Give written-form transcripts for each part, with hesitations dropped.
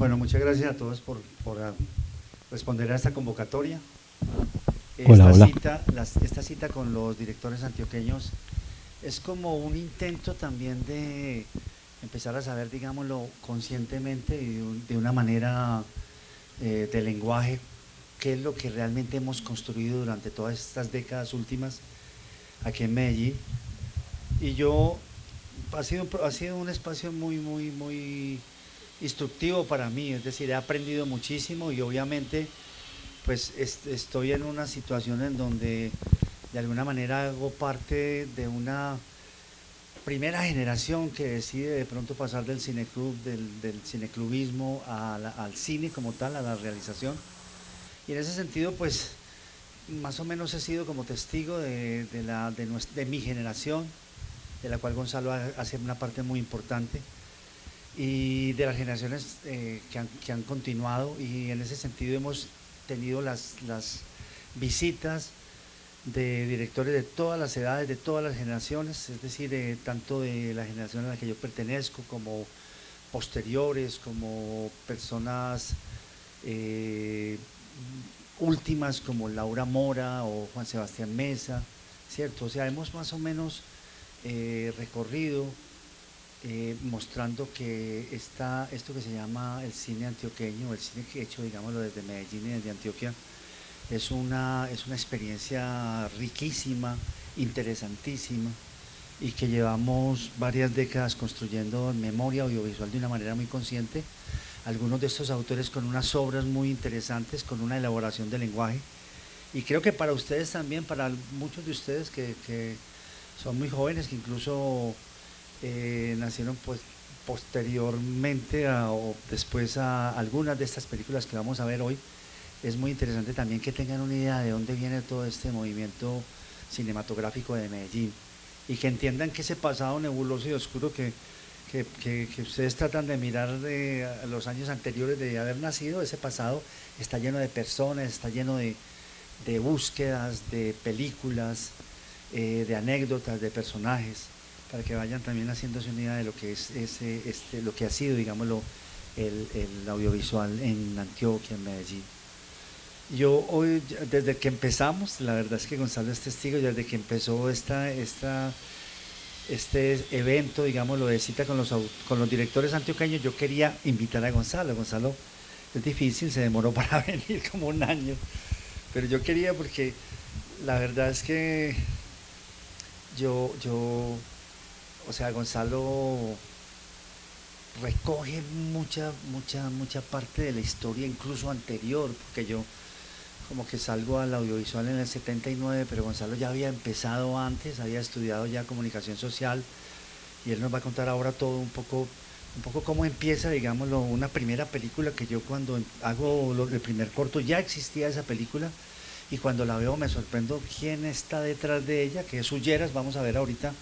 Bueno, muchas gracias a todos por responder a esta convocatoria. Hola, Esta hola. cita, esta cita con los directores antioqueños es como un intento también de empezar a saber, digámoslo, conscientemente y de una manera de lenguaje, qué es lo que realmente hemos construido durante todas estas décadas últimas aquí en Medellín. Y ha sido un espacio muy instructivo para mí, es decir, he aprendido muchísimo y obviamente pues estoy en una situación en donde de alguna manera hago parte de una primera generación que decide de pronto pasar del cineclub, del cineclubismo al cine como tal, a la realización. Y en ese sentido, pues más o menos he sido como testigo de mi generación, de la cual Gonzalo hace una parte muy importante, y de las generaciones que han continuado, y en ese sentido hemos tenido las visitas de directores de todas las edades, de todas las generaciones, es decir, tanto de la generación a la que yo pertenezco como posteriores, como personas eh, últimas como Laura Mora o Juan Sebastián Mesa, ¿cierto? O sea, hemos más o menos recorrido mostrando que esto que se llama el cine antioqueño, el cine que he hecho, digámoslo, desde Medellín y desde Antioquia, es una experiencia riquísima, interesantísima, y que llevamos varias décadas construyendo en memoria audiovisual de una manera muy consciente. Algunos de estos autores con unas obras muy interesantes, con una elaboración de lenguaje, y creo que para ustedes también, para muchos de ustedes que son muy jóvenes, que incluso nacieron pues posteriormente o después a algunas de estas películas que vamos a ver hoy, es muy interesante también que tengan una idea de dónde viene todo este movimiento cinematográfico de Medellín y que entiendan que ese pasado nebuloso y oscuro que ustedes tratan de mirar de los años anteriores de haber nacido, ese pasado está lleno de personas, está lleno de búsquedas, de películas, de anécdotas, de personajes, para que vayan también haciéndose una idea de lo que es lo que ha sido, digámoslo, el audiovisual en Antioquia, en Medellín. Yo hoy, desde que empezamos, la verdad es que Gonzalo es testigo, desde que empezó este evento, digámoslo, de cita con los directores antioqueños, yo quería invitar a Gonzalo. Gonzalo es difícil, se demoró para venir como un año, pero yo quería porque la verdad es que o sea, Gonzalo recoge mucha parte de la historia, incluso anterior, porque yo como que salgo al audiovisual en el 79, pero Gonzalo ya había empezado antes, había estudiado ya comunicación social, y él nos va a contar ahora todo un poco cómo empieza, digámoslo, una primera película que yo cuando hago el primer corto ya existía esa película, y cuando la veo me sorprendo quién está detrás de ella, que es Ulleras. Vamos a ver ahorita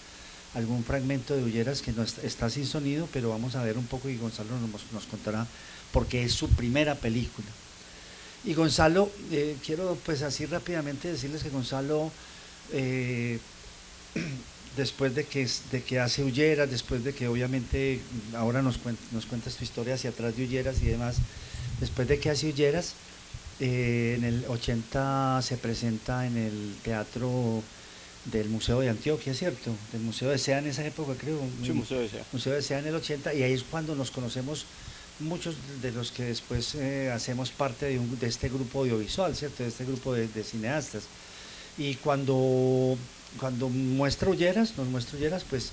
algún fragmento de Ulleras que no está sin sonido, pero vamos a ver un poco y Gonzalo nos contará porque es su primera película. Y Gonzalo, quiero pues así rápidamente decirles que Gonzalo, eh, después de que hace Ulleras, después de que obviamente ahora nos cuentas tu historia hacia atrás de Ulleras y demás, después de que hace Ulleras, en el 80 se presenta en el teatro del Museo de Antioquia, ¿cierto? Del Museo de SEA en esa época, creo. Sí, Museo de Sea. Museo de SEA en el 80, y ahí es cuando nos conocemos muchos de los que después hacemos parte de este grupo audiovisual, ¿cierto? De este grupo de cineastas. Y cuando nos muestra Ulleras, pues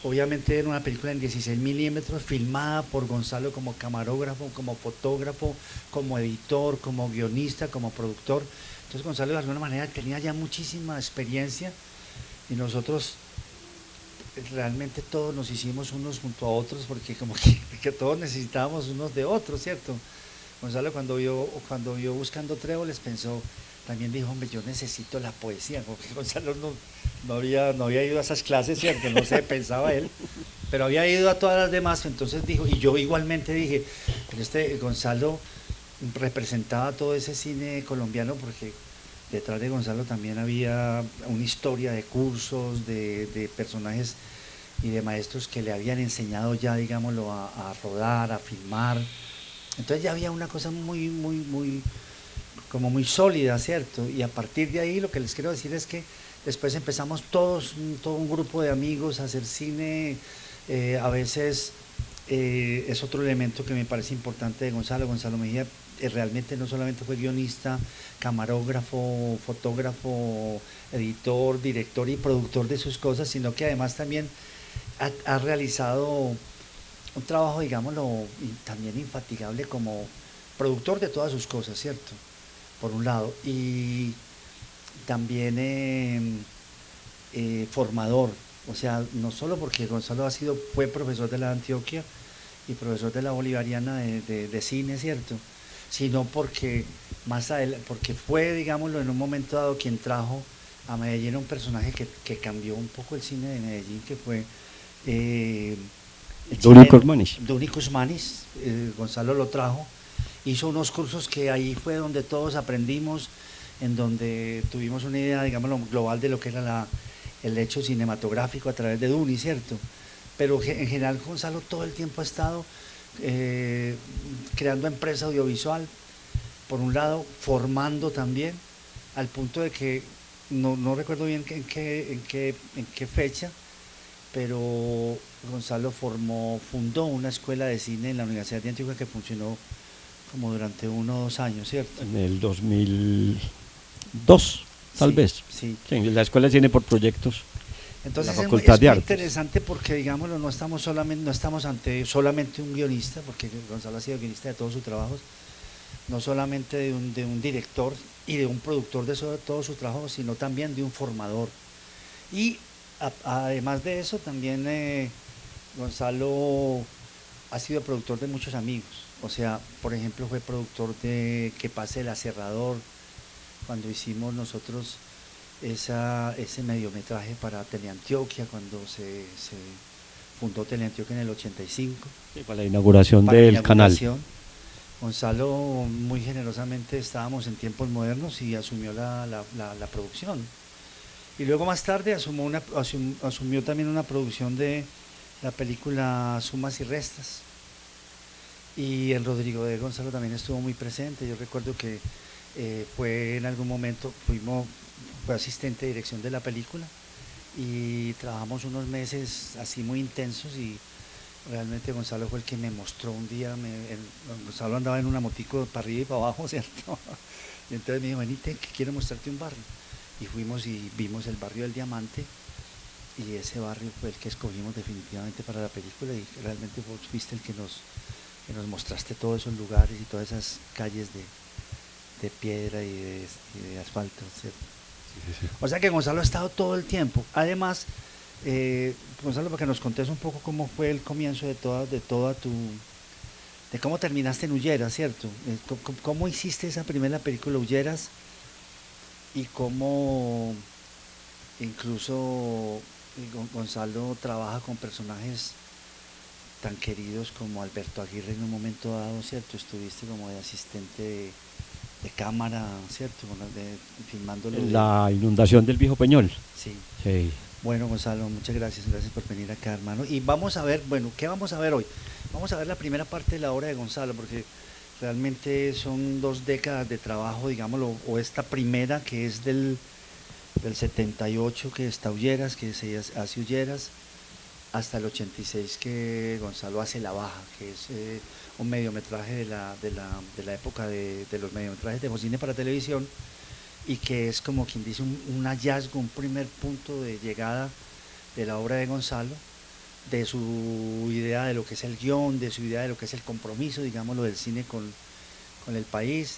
obviamente era una película en 16 milímetros, filmada por Gonzalo como camarógrafo, como fotógrafo, como editor, como guionista, como productor. Entonces Gonzalo de alguna manera tenía ya muchísima experiencia y nosotros realmente todos nos hicimos unos junto a otros porque como que todos necesitábamos unos de otros, ¿cierto? Gonzalo cuando vio Buscando Tréboles pensó, también dijo, hombre, yo necesito la poesía, porque Gonzalo no había ido a esas clases, ¿cierto? No sé, pensaba él, pero había ido a todas las demás, entonces dijo, y yo igualmente dije, pero este Gonzalo representaba todo ese cine colombiano porque detrás de Gonzalo también había una historia de cursos, de personajes y de maestros que le habían enseñado ya, digámoslo, a rodar, a filmar, Entonces ya había una cosa como muy sólida, ¿cierto? Y a partir de ahí lo que les quiero decir es que después empezamos todo un grupo de amigos a hacer cine. A veces es otro elemento que me parece importante de Gonzalo. Gonzalo Mejía realmente no solamente fue guionista, camarógrafo, fotógrafo, editor, director y productor de sus cosas, sino que además también ha realizado un trabajo, digámoslo, también infatigable como productor de todas sus cosas, ¿cierto? Por un lado, y también formador, o sea, no solo porque Gonzalo fue profesor de la Antioquia y profesor de la Bolivariana de cine, ¿cierto? Sino porque más adelante, porque fue, digámoslo, en un momento dado quien trajo a Medellín un personaje que cambió un poco el cine de Medellín, que fue Dúnico Usmanis. Gonzalo lo trajo, hizo unos cursos que ahí fue donde todos aprendimos, en donde tuvimos una idea, digámoslo, global de lo que era el hecho cinematográfico a través de Duni, ¿cierto? Pero en general Gonzalo todo el tiempo ha estado creando empresa audiovisual, por un lado, formando también, al punto de que no recuerdo bien en qué fecha, pero Gonzalo fundó una escuela de cine en la Universidad de Antioquia que funcionó como durante 1 o 2 años, ¿cierto? En el 2002, tal vez. Sí. La escuela de cine por proyectos. Entonces la Facultad es de muy Artes. interesante porque, digámoslo, no estamos ante solamente un guionista, porque Gonzalo ha sido guionista de todos sus trabajos, no solamente de un director y de un productor de todos sus trabajos, sino también de un formador. Y además de eso, también Gonzalo ha sido productor de muchos amigos. O sea, por ejemplo, fue productor de Que pase el aserrador, cuando hicimos nosotros ese mediometraje para Teleantioquia, cuando se fundó Teleantioquia en el 85. Sí, para la inauguración del canal. Gonzalo muy generosamente, estábamos en tiempos modernos y asumió la producción. Y luego más tarde asumió también una producción de la película Sumas y Restas. Y el Rodrigo de Gonzalo también estuvo muy presente. Yo recuerdo que fue en algún momento, fue asistente de dirección de la película y trabajamos unos meses así muy intensos, y realmente Gonzalo fue el que me mostró un día. Gonzalo andaba en una motico para arriba y para abajo, ¿cierto? Y entonces me dijo, venite, que quiero mostrarte un barrio. Y fuimos y vimos el barrio del Diamante, y ese barrio fue el que escogimos definitivamente para la película, y realmente vos fuiste el que nos mostraste todos esos lugares y todas esas calles de piedra y de asfalto, ¿cierto? Sí. O sea que Gonzalo ha estado todo el tiempo. Además, Gonzalo, para que nos contes un poco cómo fue el comienzo de cómo terminaste en Ulleras, ¿cierto? ¿Cómo hiciste esa primera película, Ulleras? Y cómo incluso Gonzalo trabaja con personajes tan queridos como Alberto Aguirre en un momento dado, ¿cierto? Estuviste como de asistente de cámara, ¿cierto? Filmándolo. La inundación del Viejo Peñol. Sí. Sí. Bueno, Gonzalo, muchas gracias por venir acá, hermano. Y vamos a ver, bueno, ¿qué vamos a ver hoy? Vamos a ver la primera parte de la obra de Gonzalo, porque realmente son 2 décadas de trabajo, digámoslo, o esta primera que es del 78, que está Ulleras, que se hace Ulleras, hasta el 86 que Gonzalo hace La Baja, que es un mediometraje de la época de los mediometrajes de cine para televisión, y que es como quien dice un hallazgo, un primer punto de llegada de la obra de Gonzalo, de su idea de lo que es el guión, de su idea de lo que es el compromiso, digámoslo, del cine con el país,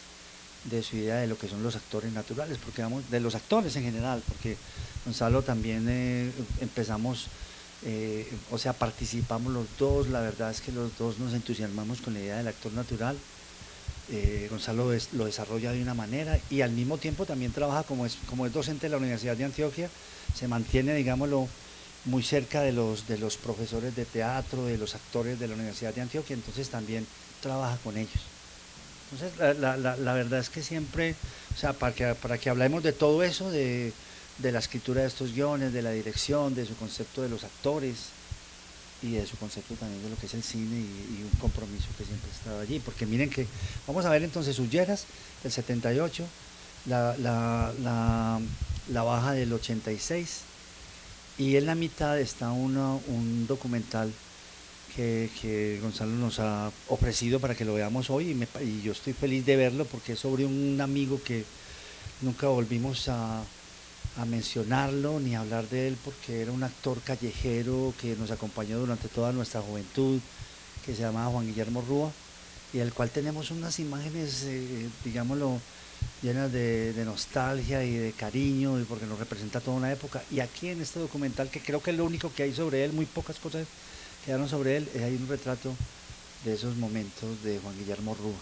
de su idea de lo que son los actores naturales, porque de los actores en general, porque Gonzalo también empezamos, o sea, participamos los dos. La verdad es que los dos nos entusiasmamos con la idea del actor natural. Gonzalo lo desarrolla de una manera, y al mismo tiempo también trabaja como es docente de la Universidad de Antioquia, se mantiene, digámoslo, muy cerca de los profesores de teatro, de los actores de la Universidad de Antioquia, entonces también trabaja con ellos. Entonces la verdad es que siempre, o sea, para que hablemos de todo eso, de la escritura de estos guiones, de la dirección, de su concepto de los actores, y de su concepto también de lo que es el cine y un compromiso que siempre ha estado allí. Porque miren que, vamos a ver entonces Ulleras del 78, la baja del 86, y en la mitad está un documental que Gonzalo nos ha ofrecido para que lo veamos hoy y yo estoy feliz de verlo porque es sobre un amigo que nunca volvimos a mencionarlo ni a hablar de él porque era un actor callejero que nos acompañó durante toda nuestra juventud, que se llamaba Juan Guillermo Rúa, y del cual tenemos unas imágenes, digámoslo, llenas de nostalgia y de cariño, y porque nos representa toda una época. Y aquí en este documental, que creo que es lo único que hay sobre él, muy pocas cosas quedaron sobre él, hay un retrato de esos momentos de Juan Guillermo Rúa.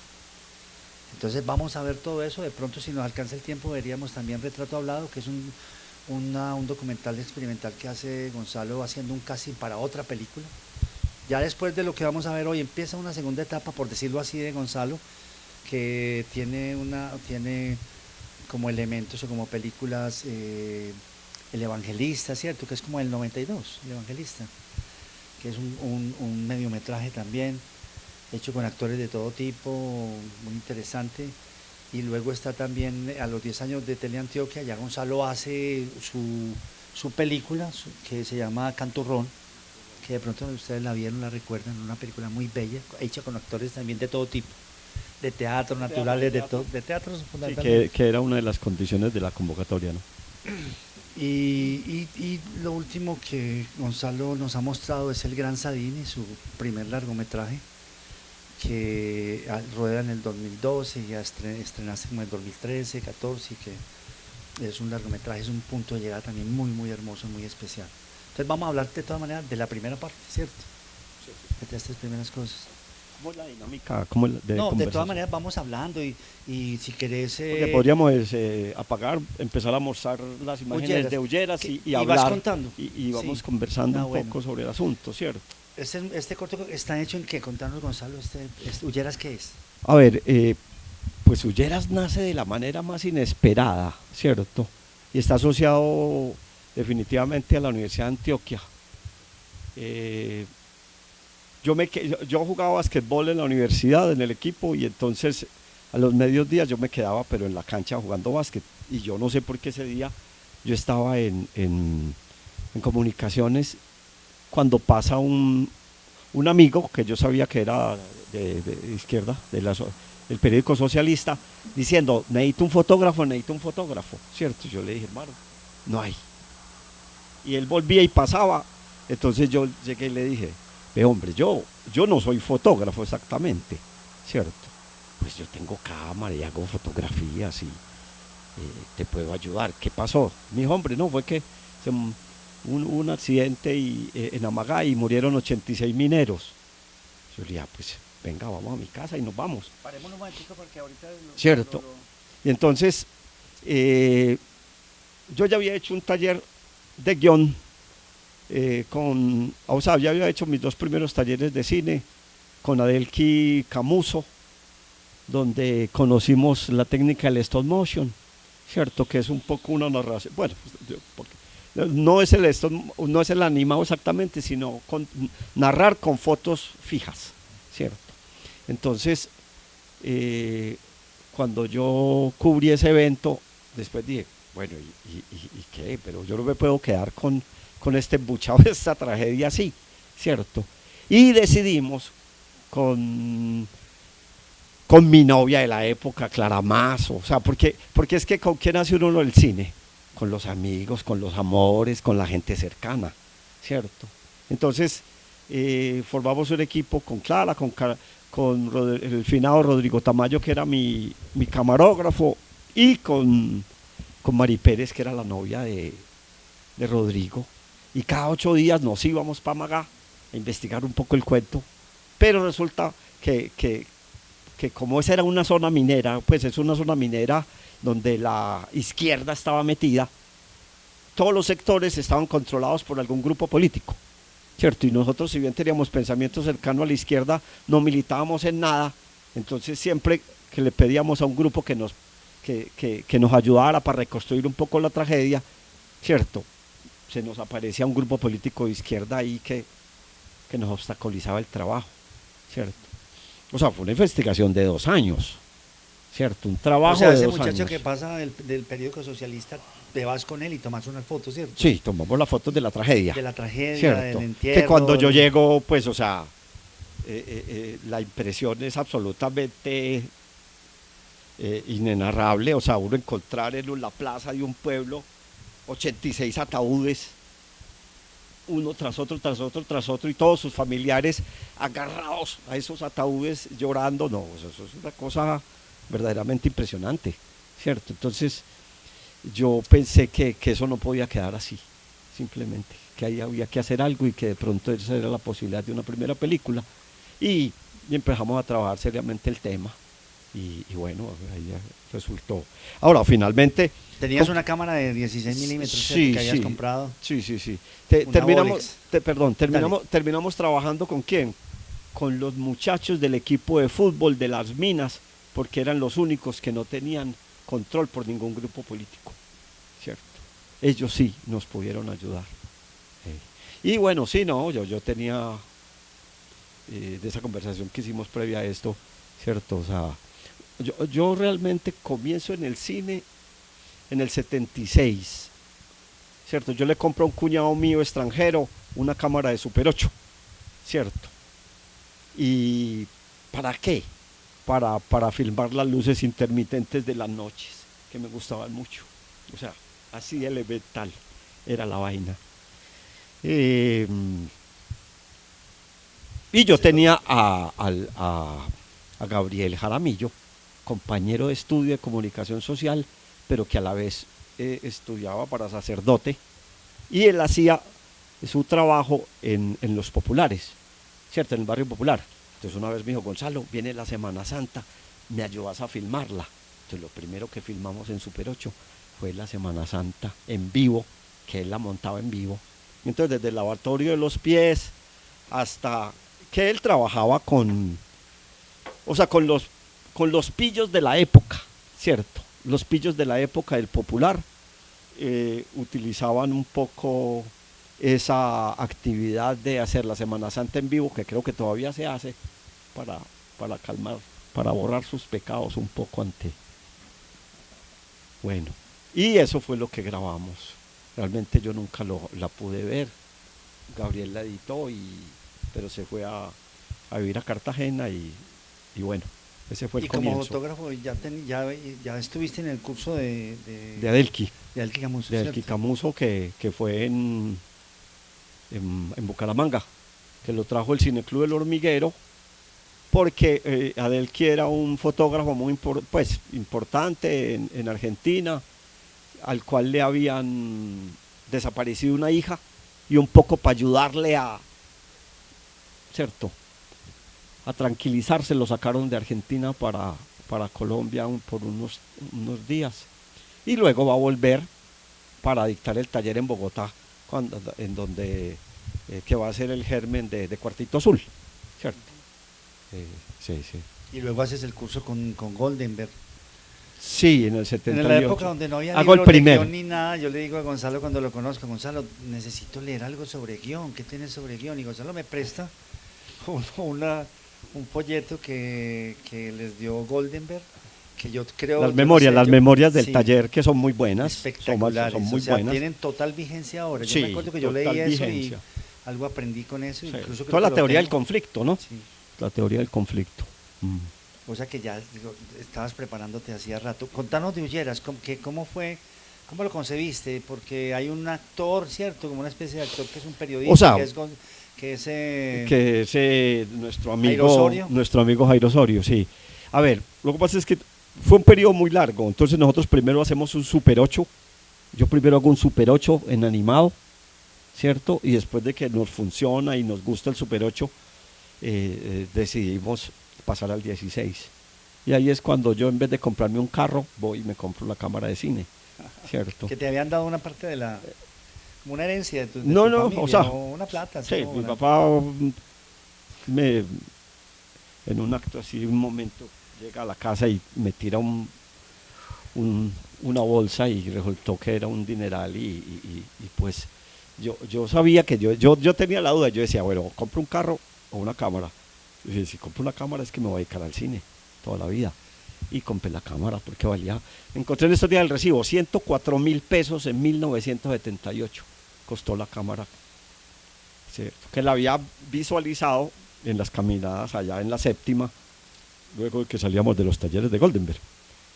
Entonces vamos a ver todo eso. De pronto, si nos alcanza el tiempo, veríamos también Retrato Hablado, que es un documental experimental que hace Gonzalo haciendo un casting para otra película. Ya después de lo que vamos a ver hoy empieza una segunda etapa, por decirlo así, de Gonzalo, que tiene como elementos o como películas El Evangelista, ¿cierto? Que es como el 92, El Evangelista, que es un mediometraje también, hecho con actores de todo tipo, muy interesante. Y luego está también a los 10 años de Teleantioquia, ya Gonzalo hace su película que se llama Canturrón, que de pronto ustedes la vieron, la recuerdan, una película muy bella, hecha con actores también de todo tipo, de teatro, naturales, de teatro fundamentalmente. Sí, que era una de las condiciones de la convocatoria, ¿no? Y lo último que Gonzalo nos ha mostrado es El Gran Sadini, su primer largometraje, que rueda en el 2012 y ya estrenaste como en el 2013, 14, y que es un largometraje, es un punto de llegada también muy, muy hermoso, muy especial. Entonces vamos a hablar de todas maneras de la primera parte, ¿cierto? Sí, sí. De estas primeras cosas. ¿Cómo es la dinámica? No, de conversación? todas maneras vamos hablando y si querés... Porque podríamos apagar, empezar a mostrar las imágenes de Ulleras y hablar. vas contando. Y vamos Sí. conversando un Bueno. poco sobre el asunto, ¿cierto? Este corto está hecho en qué, contanos Gonzalo, Ulleras, ¿qué es? A ver, pues Ulleras nace de la manera más inesperada, ¿cierto? Y está asociado definitivamente a la Universidad de Antioquia. Yo jugaba basquetbol en la universidad, en el equipo, y entonces a los mediodías yo me quedaba pero en la cancha jugando básquet. Y yo no sé por qué ese día yo estaba en comunicaciones cuando pasa un amigo que yo sabía que era de izquierda, del periódico socialista, diciendo, necesito un fotógrafo, ¿cierto? Yo le dije, hermano, no hay. Y él volvía y pasaba, entonces yo llegué y le dije, ve hombre, yo no soy fotógrafo exactamente, ¿cierto? Pues yo tengo cámara y hago fotografías y te puedo ayudar. ¿Qué pasó? Mi hombre, no, fue que un accidente en Amagá y murieron 86 mineros. Yo le dije, pues venga, vamos a mi casa y nos vamos. Paremos un momentico porque ahorita... ¿Cierto? Y entonces, yo ya había hecho un taller de guión ya había hecho mis 2 primeros talleres de cine con Adelki Camuso, donde conocimos la técnica del stop motion, ¿cierto? Que es un poco una narración, bueno, no es el animado exactamente, sino narrar con fotos fijas, ¿cierto? Entonces, cuando yo cubrí ese evento, después dije, bueno, ¿y qué? Pero yo no me puedo quedar con este embuchado, esta tragedia así, ¿cierto? Y decidimos con mi novia de la época, Clara Mazo, o sea, porque es que ¿con quién hace uno el cine? Con los amigos, con los amores, con la gente cercana, ¿cierto? Entonces, formamos un equipo con Clara, con el finado Rodrigo Tamayo, que era mi camarógrafo, y con Mari Pérez, que era la novia de Rodrigo, y cada 8 días nos íbamos para Magá a investigar un poco el cuento, pero resulta que como esa era una zona minera, pues es una zona minera donde la izquierda estaba metida, todos los sectores estaban controlados por algún grupo político, ¿cierto? Y nosotros, si bien teníamos pensamiento cercano a la izquierda, no militábamos en nada. Entonces siempre que le pedíamos a un grupo que nos ayudara para reconstruir un poco la tragedia, ¿cierto?, se nos aparecía un grupo político de izquierda ahí que que nos obstaculizaba el trabajo, ¿cierto? O sea, fue una investigación de 2 años, ¿cierto? Un trabajo O sea, de ese 2 muchacho años. que pasa del periódico socialista, te vas con él y tomas unas fotos, ¿cierto? Sí, tomamos las fotos de la tragedia. De la tragedia, ¿cierto? del entierro. Que cuando yo llego, pues, o sea, la impresión es absolutamente inenarrable. O sea, uno encontrar en la plaza de un pueblo 86 ataúdes, uno tras otro, tras otro, tras otro, y todos sus familiares agarrados a esos ataúdes llorando. No, eso es una cosa verdaderamente impresionante, ¿cierto? Entonces, yo pensé que eso no podía quedar así, simplemente, que ahí había que hacer algo y que de pronto esa era la posibilidad de una primera película. Y empezamos a trabajar seriamente el tema. Y bueno, ahí ya resultó. Ahora, finalmente... Tenías una cámara de 16 milímetros Sí, que habías sí, comprado. Sí. Una Bolex. Terminamos trabajando ¿con quién? Con los muchachos del equipo de fútbol de Las Minas, porque eran los únicos que no tenían control por ningún grupo político, ¿cierto? Ellos sí nos pudieron ayudar. Y bueno, sí, no, yo tenía, de esa conversación que hicimos previa a esto, ¿cierto? O sea, yo realmente comienzo en el cine en el 76, ¿cierto? Yo le compro a un cuñado mío extranjero una cámara de Super 8, ¿cierto? ¿Y para qué? Para filmar las luces intermitentes de las noches, que me gustaban mucho. O sea, así elemental era la vaina. Y yo tenía a Gabriel Jaramillo, compañero de estudio de comunicación social, pero que a la vez estudiaba para sacerdote, y él hacía su trabajo en los populares, ¿cierto? En el barrio popular. Entonces una vez me dijo: Gonzalo, viene la Semana Santa, ¿me ayudas a filmarla? Entonces lo primero que filmamos en Super 8 fue la Semana Santa en vivo, que él la montaba en vivo. Entonces desde el lavatorio de los pies hasta que él trabajaba con los pillos de la época, ¿cierto? Los pillos de la época del popular utilizaban un poco esa actividad de hacer la Semana Santa en vivo, que creo que todavía se hace, para calmar, para borrar sus pecados un poco ante. Bueno, y eso fue lo que grabamos. Realmente yo nunca la pude ver. Gabriel la editó, pero se fue a vivir a Cartagena y bueno, ese fue el comienzo. Y como fotógrafo ya estuviste en el curso de Adelqui. De Adelqui Camuso. De Adelqui Camuso, que fue en Bucaramanga, que lo trajo el Cineclub del Hormiguero, porque Adelqui era un fotógrafo muy importante en Argentina, al cual le habían desaparecido una hija, y un poco para ayudarle ¿cierto?, a tranquilizarse, lo sacaron de Argentina para Colombia por unos días, y luego va a volver para dictar el taller en Bogotá, en donde que va a ser el germen de Cuartito Azul, ¿cierto? Sí. Y luego haces el curso con Goldenberg. Sí, en el 78. En la época donde no había Hago libros el de primero. guión ni nada, yo le digo a Gonzalo cuando lo conozco: Gonzalo, necesito leer algo sobre guión. ¿Qué tienes sobre guión? Y Gonzalo me presta un folleto que les dio Goldenberg, que yo creo... Las memorias del taller, que son muy buenas. Espectaculares, son muy buenas. Tienen total vigencia ahora. Yo Sí, me acuerdo que yo leí eso vigencia. Y algo aprendí con eso. Sí. Incluso Toda la teoría del conflicto, ¿no? Sí. La teoría del conflicto. O sea que ya estabas preparándote hacía rato. Contanos de Ulleras, ¿cómo fue? ¿Cómo lo concebiste? Porque hay un actor, ¿cierto? Como una especie de actor que es un periodista, o sea, que es nuestro amigo Jairo Osorio, sí. A ver, lo que pasa es que fue un periodo muy largo, entonces nosotros primero hacemos un Super 8, yo primero hago un Super 8 en animado, ¿cierto? Y después de que nos funciona y nos gusta el Super 8, decidimos pasar al 16. Y ahí es cuando yo, en vez de comprarme un carro, voy y me compro la cámara de cine, ¿cierto? Que te habían dado una parte de como una herencia de tu no, familia, o sea, una plata. Sí, mi papá en un acto así, un momento, llega a la casa y me tira una bolsa, y resultó que era un dineral, y pues yo sabía que yo tenía la duda, yo decía, bueno, compro un carro o una cámara. Y dije, si compro una cámara es que me voy a dedicar al cine toda la vida. Y compré la cámara porque valía, encontré en estos días el recibo, 104.000 pesos en 1978 costó la cámara, ¿cierto? Que la había visualizado en las caminadas allá en la séptima, luego de que salíamos de los talleres de Goldenberg,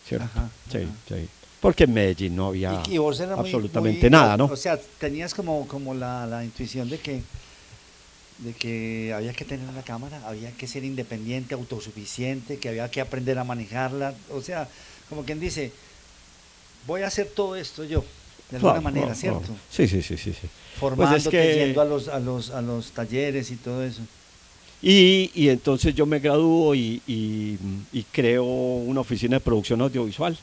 ¿cierto? Ajá, sí, ajá. sí, porque en Medellín no había Y vos eras absolutamente nada, ¿no? O sea, tenías como la intuición de que había que tener una cámara, había que ser independiente, autosuficiente, que había que aprender a manejarla. O sea, como quien dice, voy a hacer todo esto yo, de alguna manera, ¿cierto? Sí, sí, sí, sí. Formándote, Pues es que, yendo a los talleres y todo eso. y entonces yo me gradúo y creo una oficina de producción audiovisual,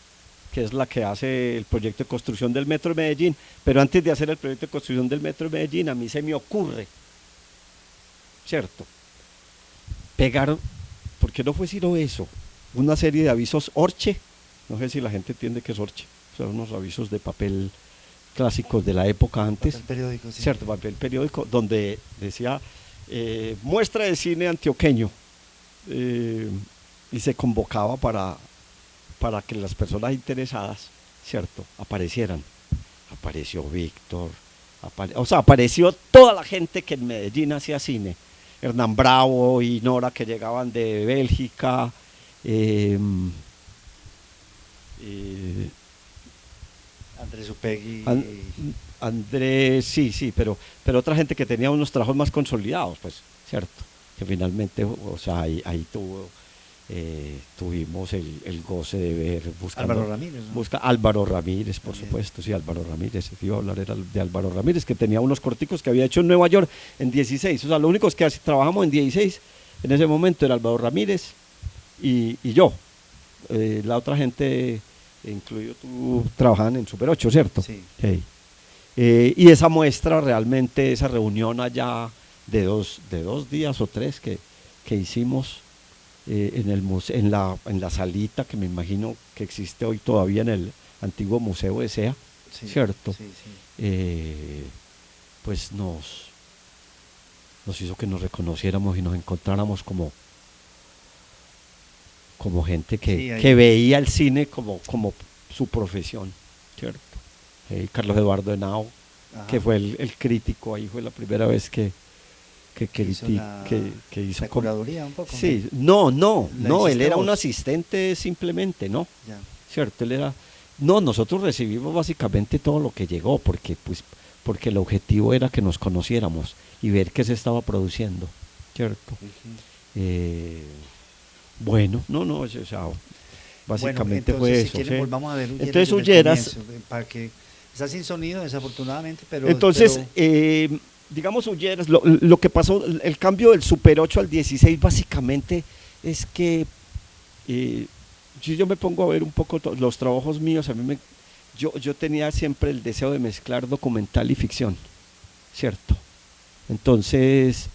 que es la que hace el proyecto de construcción del Metro de Medellín. Pero antes de hacer el proyecto de construcción del Metro de Medellín, a mí se me ocurre, ¿cierto?, pegar, ¿por qué no fue sino eso? Una serie de avisos Orche, no sé si la gente entiende qué es Orche, son unos avisos de papel clásicos de la época antes, Papel periódico, sí. ¿cierto? Papel periódico, donde decía muestra de cine antioqueño, y se convocaba para que las personas interesadas, ¿cierto?, aparecieran. Apareció Víctor, o sea, apareció toda la gente que en Medellín hacía cine, Hernán Bravo y Nora, que llegaban de Bélgica, Andrés Upegui. Andrés, sí, pero otra gente que tenía unos trabajos más consolidados, pues, ¿cierto? Que finalmente, o sea, ahí tuvimos el goce de ver, buscando, Álvaro Ramírez, ¿no? Álvaro Ramírez, por También. supuesto, sí, Álvaro Ramírez, iba a hablar era de Álvaro Ramírez, que tenía unos corticos que había hecho en Nueva York en 16, o sea, lo único que trabajamos en 16 en ese momento era Álvaro Ramírez y yo. La otra gente, incluido tú, trabajaban en Super 8, ¿cierto? Sí. Hey. Y esa muestra realmente, esa reunión allá de dos días o tres que hicimos en la salita que me imagino que existe hoy todavía en el antiguo Museo de SEA, Sí, ¿cierto? sí, sí. Pues nos hizo que nos reconociéramos y nos encontráramos como gente que veía el cine como su profesión, ¿cierto? Carlos Eduardo Henao, que fue el crítico, ahí fue la primera vez que hizo la curaduría un poco. Sí, no, él era vos? un asistente simplemente, ¿no? Ya. ¿Cierto? Él era... No, nosotros recibimos básicamente todo lo que llegó, porque el objetivo era que nos conociéramos y ver qué se estaba produciendo, ¿cierto? Bueno, o sea, básicamente bueno, entonces, fue si eso. quieren, ¿sí? volvamos a ver Ulleras Entonces desde el Ulleras, comienzo, para que está sin sonido desafortunadamente, pero entonces, digamos Ulleras, lo que pasó, el cambio del Super 8 al 16 básicamente es que si yo me pongo a ver un poco los trabajos míos, yo tenía siempre el deseo de mezclar documental y ficción, ¿cierto? Entonces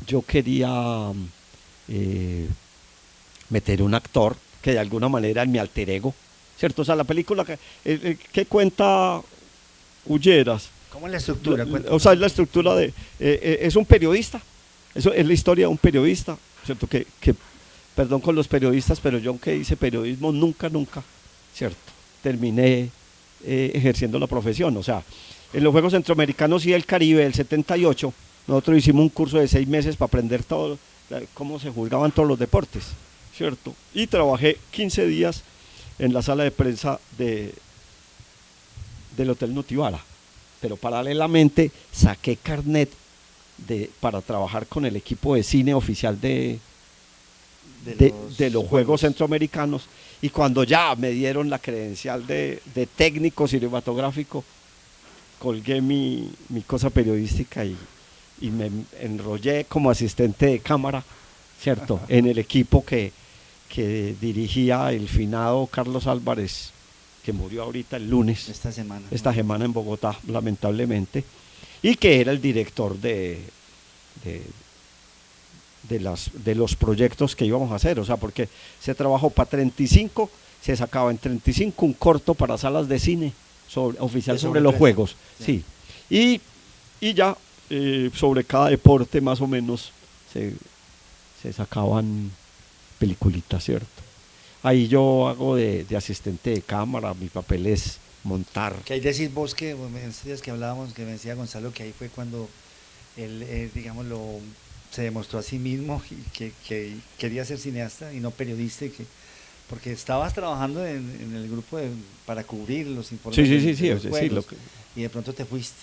yo quería meter un actor que de alguna manera en mi alter ego, ¿cierto? O sea, la película que cuenta Ulleras, ¿cómo es la estructura? o sea, es la estructura de es un periodista, eso es la historia de un periodista, ¿cierto? Que perdón con los periodistas, pero yo aunque hice periodismo nunca, ¿cierto?, terminé ejerciendo la profesión. O sea, en los Juegos Centroamericanos y del Caribe del 78, nosotros hicimos un curso de 6 meses para aprender todo, cómo se juzgaban todos los deportes, ¿cierto? Y trabajé 15 días en la sala de prensa del Hotel Nutibara, pero paralelamente saqué carnet para trabajar con el equipo de cine oficial de los Juegos Centroamericanos, y cuando ya me dieron la credencial de técnico cinematográfico, colgué mi cosa periodística y me enrollé como asistente de cámara, ¿cierto? En el equipo que dirigía el finado Carlos Álvarez, que murió ahorita el lunes, esta semana en Bogotá, lamentablemente, y que era el director de los proyectos que íbamos a hacer, o sea, porque se trabajó para 35, se sacaba en 35 un corto para salas de cine oficial sobre los Juegos, sí. Y, y ya sobre cada deporte más o menos se sacaban peliculitas, ¿cierto? Ahí yo hago de asistente de cámara, mi papel es montar. Que ahí decís vos que, bueno, en estos días que hablábamos, que me decía Gonzalo, que ahí fue cuando él, digámoslo, se demostró a sí mismo que quería ser cineasta y no periodista, porque estabas trabajando en el grupo para cubrir los informes Sí, sí, de sí, sí, los sí, juegos, sí, y de pronto te fuiste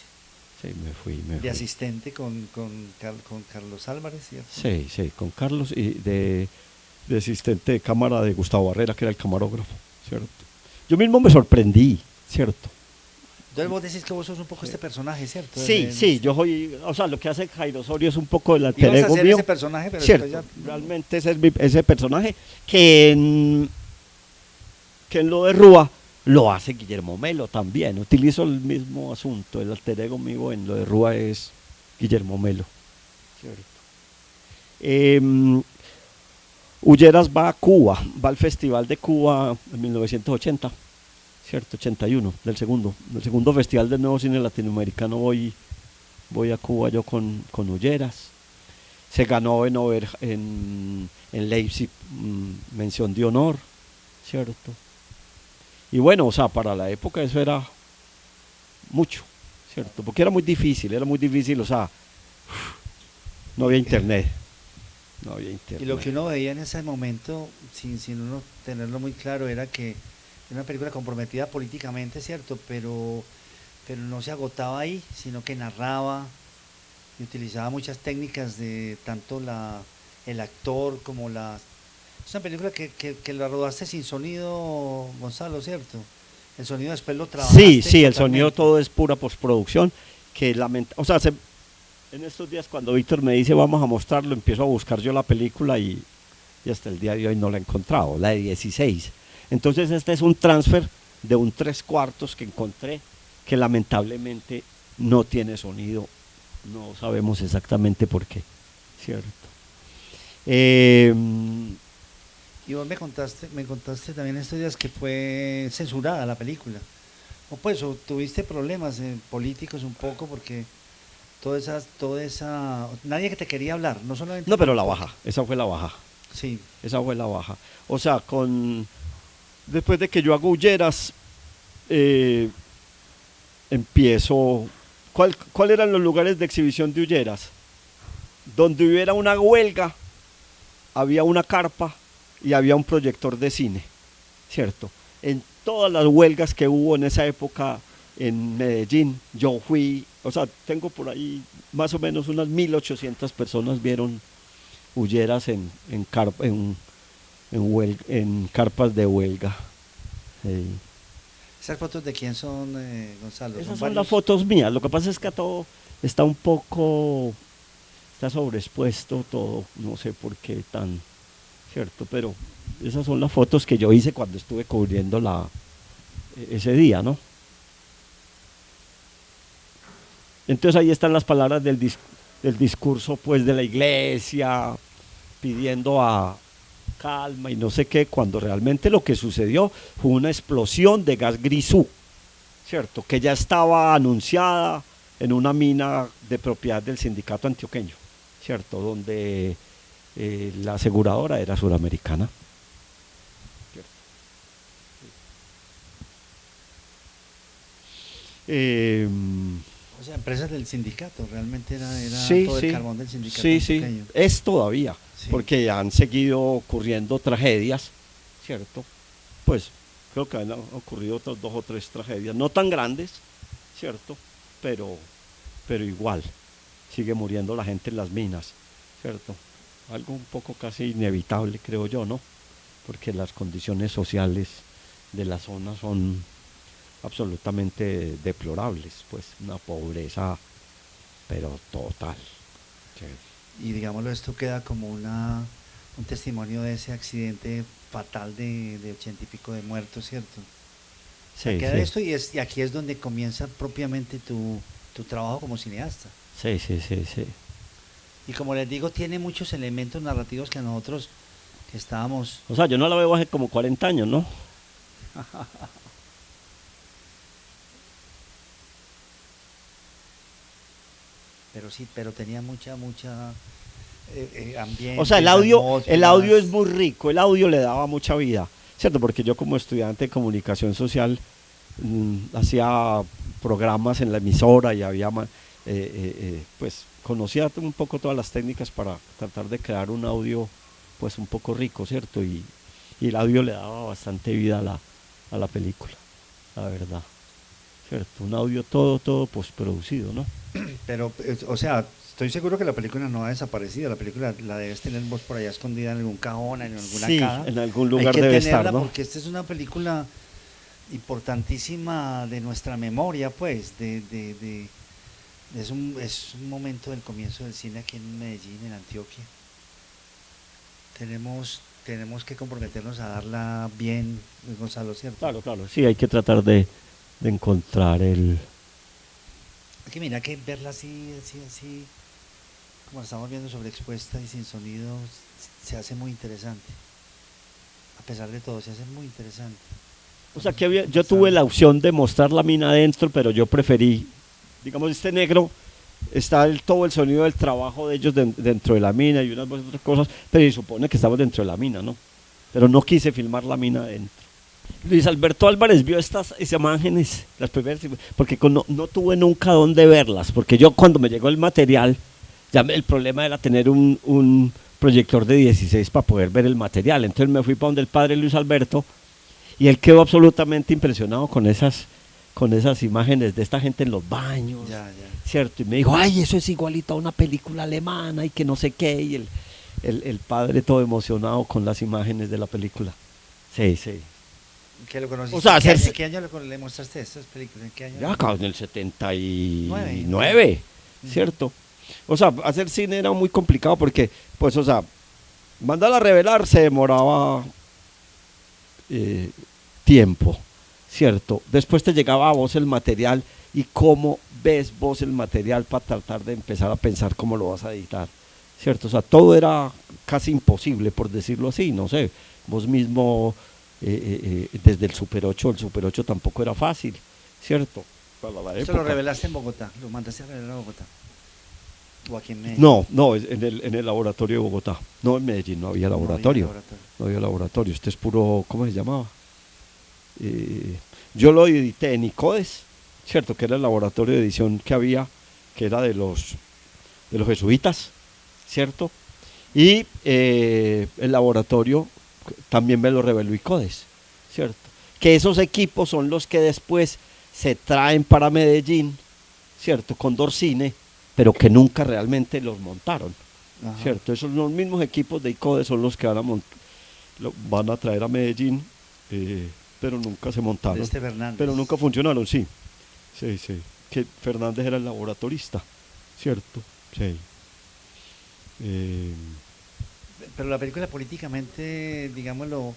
sí, me fui. de asistente con Carlos Álvarez, ¿cierto? Sí, sí, con Carlos y de asistente de cámara de Gustavo Barrera, que era el camarógrafo, ¿cierto? Yo mismo me sorprendí, ¿cierto? Entonces vos decís que vos sos un poco este personaje, ¿cierto? Sí, sí, yo soy, o sea, lo que hace Jairo Osorio es un poco del alter Ibas a ego ser mío. ese personaje, pero Cierto, después ya... realmente ese es ese personaje que en lo de Rúa lo hace Guillermo Melo también. Utilizo el mismo asunto, el alter ego mío en lo de Rúa es Guillermo Melo. Cierto. Ulleras va a Cuba, va al Festival de Cuba en 1980, ¿cierto? 81, del segundo Festival del Nuevo Cine Latinoamericano voy a Cuba yo con Ulleras. Se ganó en Leipzig mención de honor, ¿cierto? Y bueno, o sea, para la época eso era mucho, ¿cierto? Porque era muy difícil, o sea, no había internet. Y lo que uno veía en ese momento, sin uno tenerlo muy claro, era que era una película comprometida políticamente, ¿cierto? Pero no se agotaba ahí, sino que narraba y utilizaba muchas técnicas de tanto el actor como la... Es una película que la rodaste sin sonido, Gonzalo, ¿cierto? El sonido después lo trabajaste. Sí, el sonido todo es pura postproducción, o sea, en estos días cuando Víctor me dice vamos a mostrarlo, empiezo a buscar yo la película y hasta el día de hoy no la he encontrado, la de 16. Entonces este es un transfer de un 3/4 que encontré, que lamentablemente no tiene sonido, no sabemos exactamente por qué, ¿cierto? Y vos me contaste también estos días que fue censurada la película. O pues, o tuviste problemas políticos un poco porque toda esa, nadie que te quería hablar, no solamente... No, pero la baja, esa fue la baja. Sí. Esa fue la baja. O sea, después de que yo hago Ulleras, empiezo... ¿Cuál eran los lugares de exhibición de Ulleras? Donde hubiera una huelga, había una carpa y había un proyector de cine, ¿cierto? En todas las huelgas que hubo en esa época en Medellín, yo fui, o sea, tengo por ahí más o menos unas 1.800 personas vieron Ulleras en carpas de huelga. ¿Esas fotos de quién son, Gonzalo? Esas son las fotos mías, lo que pasa es que todo está está sobreexpuesto todo, no sé por qué tan, ¿cierto? Pero esas son las fotos que yo hice cuando estuve cubriendo ese día, ¿no? Entonces ahí están las palabras del discurso pues de la iglesia pidiendo a calma y no sé qué, cuando realmente lo que sucedió fue una explosión de gas grisú, ¿cierto? Que ya estaba anunciada en una mina de propiedad del sindicato antioqueño, ¿cierto? Donde la aseguradora era suramericana. O sea, empresas del sindicato, realmente era sí, todo sí, el carbón del sindicato. Sí, es todavía, sí. Porque han seguido ocurriendo tragedias, ¿cierto? Pues creo que han ocurrido otras 2 o 3 tragedias, no tan grandes, ¿cierto? Pero igual, sigue muriendo la gente en las minas, ¿cierto? Algo un poco casi inevitable, creo yo, ¿no? Porque las condiciones sociales de la zona son absolutamente deplorables, pues una pobreza pero total. Y digámoslo, esto queda como un testimonio de ese accidente fatal de 80 y pico de muertos, ¿cierto? Sí, queda sí. Esto y aquí es donde comienza propiamente tu trabajo como cineasta. Sí. Y como les digo, tiene muchos elementos narrativos que nosotros que estábamos... O sea, yo no la veo hace como 40 años, ¿no? pero sí, pero tenía mucha ambiente. O sea, el audio es muy rico, el audio le daba mucha vida, ¿cierto? Porque yo como estudiante de comunicación social hacía programas en la emisora y había, pues conocía un poco todas las técnicas para tratar de crear un audio pues un poco rico, ¿cierto? Y el audio le daba bastante vida a la película, la verdad, ¿cierto? Un audio todo postproducido, ¿no? Pero, o sea, estoy seguro que la película no ha desaparecido, la película la debes tener vos por allá escondida en algún cajón, en alguna sí, caja. en algún lugar hay que debe tenerla estar, ¿no? Porque esta es una película importantísima de nuestra memoria, pues, es un momento del comienzo del cine aquí en Medellín, en Antioquia. Tenemos que comprometernos a darla bien, Gonzalo, ¿cierto? Claro, sí, hay que tratar de encontrar el... Es que mira que verla así, como la estamos viendo sobreexpuesta y sin sonido, se hace muy interesante. A pesar de todo, se hace muy interesante. O sea, que yo tuve la opción de mostrar la mina adentro, pero yo preferí, digamos, este negro, está todo el sonido del trabajo de ellos dentro de la mina y unas otras cosas, pero se supone que estamos dentro de la mina, ¿no? Pero no quise filmar la mina adentro. Luis Alberto Álvarez vio estas imágenes, las primeras, porque no tuve nunca dónde verlas, porque yo cuando me llegó el material, el problema era tener un proyector de 16 para poder ver el material, entonces me fui para donde el padre Luis Alberto, y él quedó absolutamente impresionado con esas imágenes de esta gente en los baños, ¿cierto? Y me dijo, ay, eso es igualito a una película alemana y que no sé qué, y el padre todo emocionado con las imágenes de la película. Sí. ¿Qué lo conociste? O sea, ¿En qué año le mostraste estas películas? ¿En qué año? Ya acá en el 79, ¿cierto? O sea, hacer cine era muy complicado porque, pues, o sea, mandarla a revelar se demoraba tiempo, ¿cierto? Después te llegaba a vos el material y cómo ves vos el material para tratar de empezar a pensar cómo lo vas a editar, ¿cierto? O sea, todo era casi imposible, por decirlo así, no sé, vos mismo desde el Super 8 tampoco era fácil, ¿cierto? ¿Eso lo revelaste en Bogotá? ¿Lo mandaste a revelar a Bogotá? ¿O aquí en Medellín? No, en el laboratorio de Bogotá. No, en Medellín no había laboratorio. No había laboratorio. Este es puro, ¿cómo se llamaba? Yo lo edité en ICODES, ¿cierto? Que era el laboratorio de edición que había, que era de los jesuitas, ¿cierto? Y el laboratorio también me lo reveló ICODES, ¿cierto? Que esos equipos son los que después se traen para Medellín, ¿cierto? Con Dorcine, pero que nunca realmente los montaron, ¿cierto? Esos los mismos equipos de ICODES son los que van a traer a Medellín, pero nunca se montaron. Pero nunca funcionaron, sí. Que Fernández era el laboratorista, ¿cierto? Sí. Pero la película políticamente, digámoslo,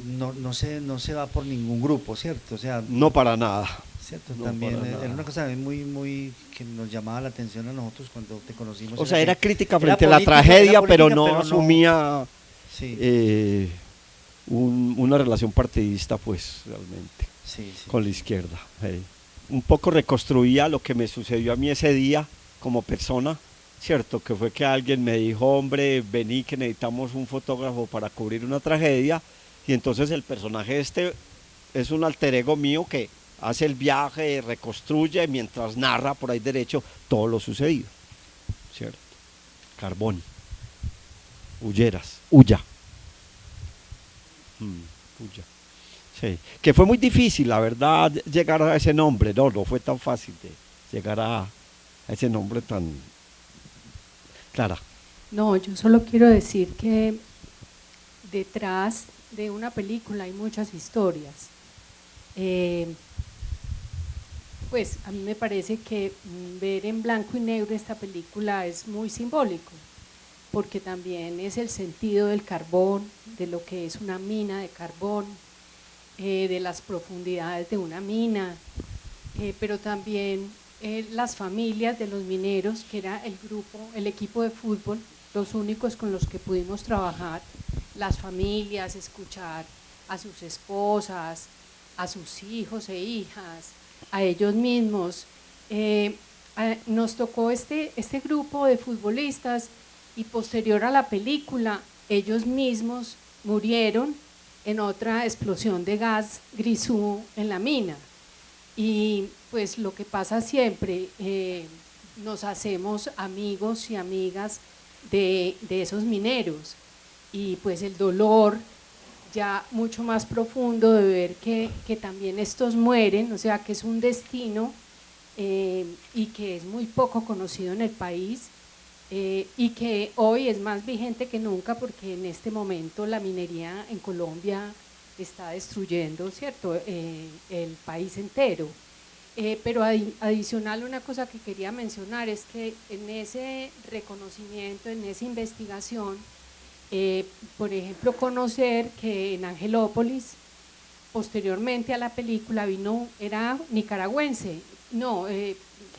no se va por ningún grupo, ¿cierto? O sea, no para nada. ¿Cierto? No, también era una cosa muy que nos llamaba la atención a nosotros cuando te conocimos. O sea, era crítica frente a la tragedia, pero no asumía una relación partidista, pues, realmente, con la izquierda. Un poco reconstruía lo que me sucedió a mí ese día como persona, ¿cierto? Que fue que alguien me dijo, hombre, vení que necesitamos un fotógrafo para cubrir una tragedia, y entonces el personaje es un alter ego mío que hace el viaje, reconstruye mientras narra por ahí derecho todo lo sucedido, ¿cierto? Carbón, Huya. Sí, que fue muy difícil, la verdad, llegar a ese nombre, no fue tan fácil de llegar a ese nombre tan clara. No, yo solo quiero decir que detrás de una película hay muchas historias. Pues a mí me parece que ver en blanco y negro esta película es muy simbólico, porque también es el sentido del carbón, de lo que es una mina de carbón, de las profundidades de una mina, pero también las familias de los mineros, que era el equipo de fútbol, los únicos con los que pudimos trabajar, las familias, escuchar a sus esposas, a sus hijos e hijas, a ellos mismos, nos tocó este grupo de futbolistas y posterior a la película ellos mismos murieron en otra explosión de gas grisú en la mina. Y pues lo que pasa siempre, nos hacemos amigos y amigas de esos mineros, y pues el dolor ya mucho más profundo de ver que también estos mueren, o sea que es un destino y que es muy poco conocido en el país, y que hoy es más vigente que nunca porque en este momento la minería en Colombia está destruyendo, ¿cierto?, el país entero. Pero adicional, una cosa que quería mencionar es que en ese reconocimiento, en esa investigación, por ejemplo, conocer que en Angelópolis, posteriormente a la película, era nicaragüense, no,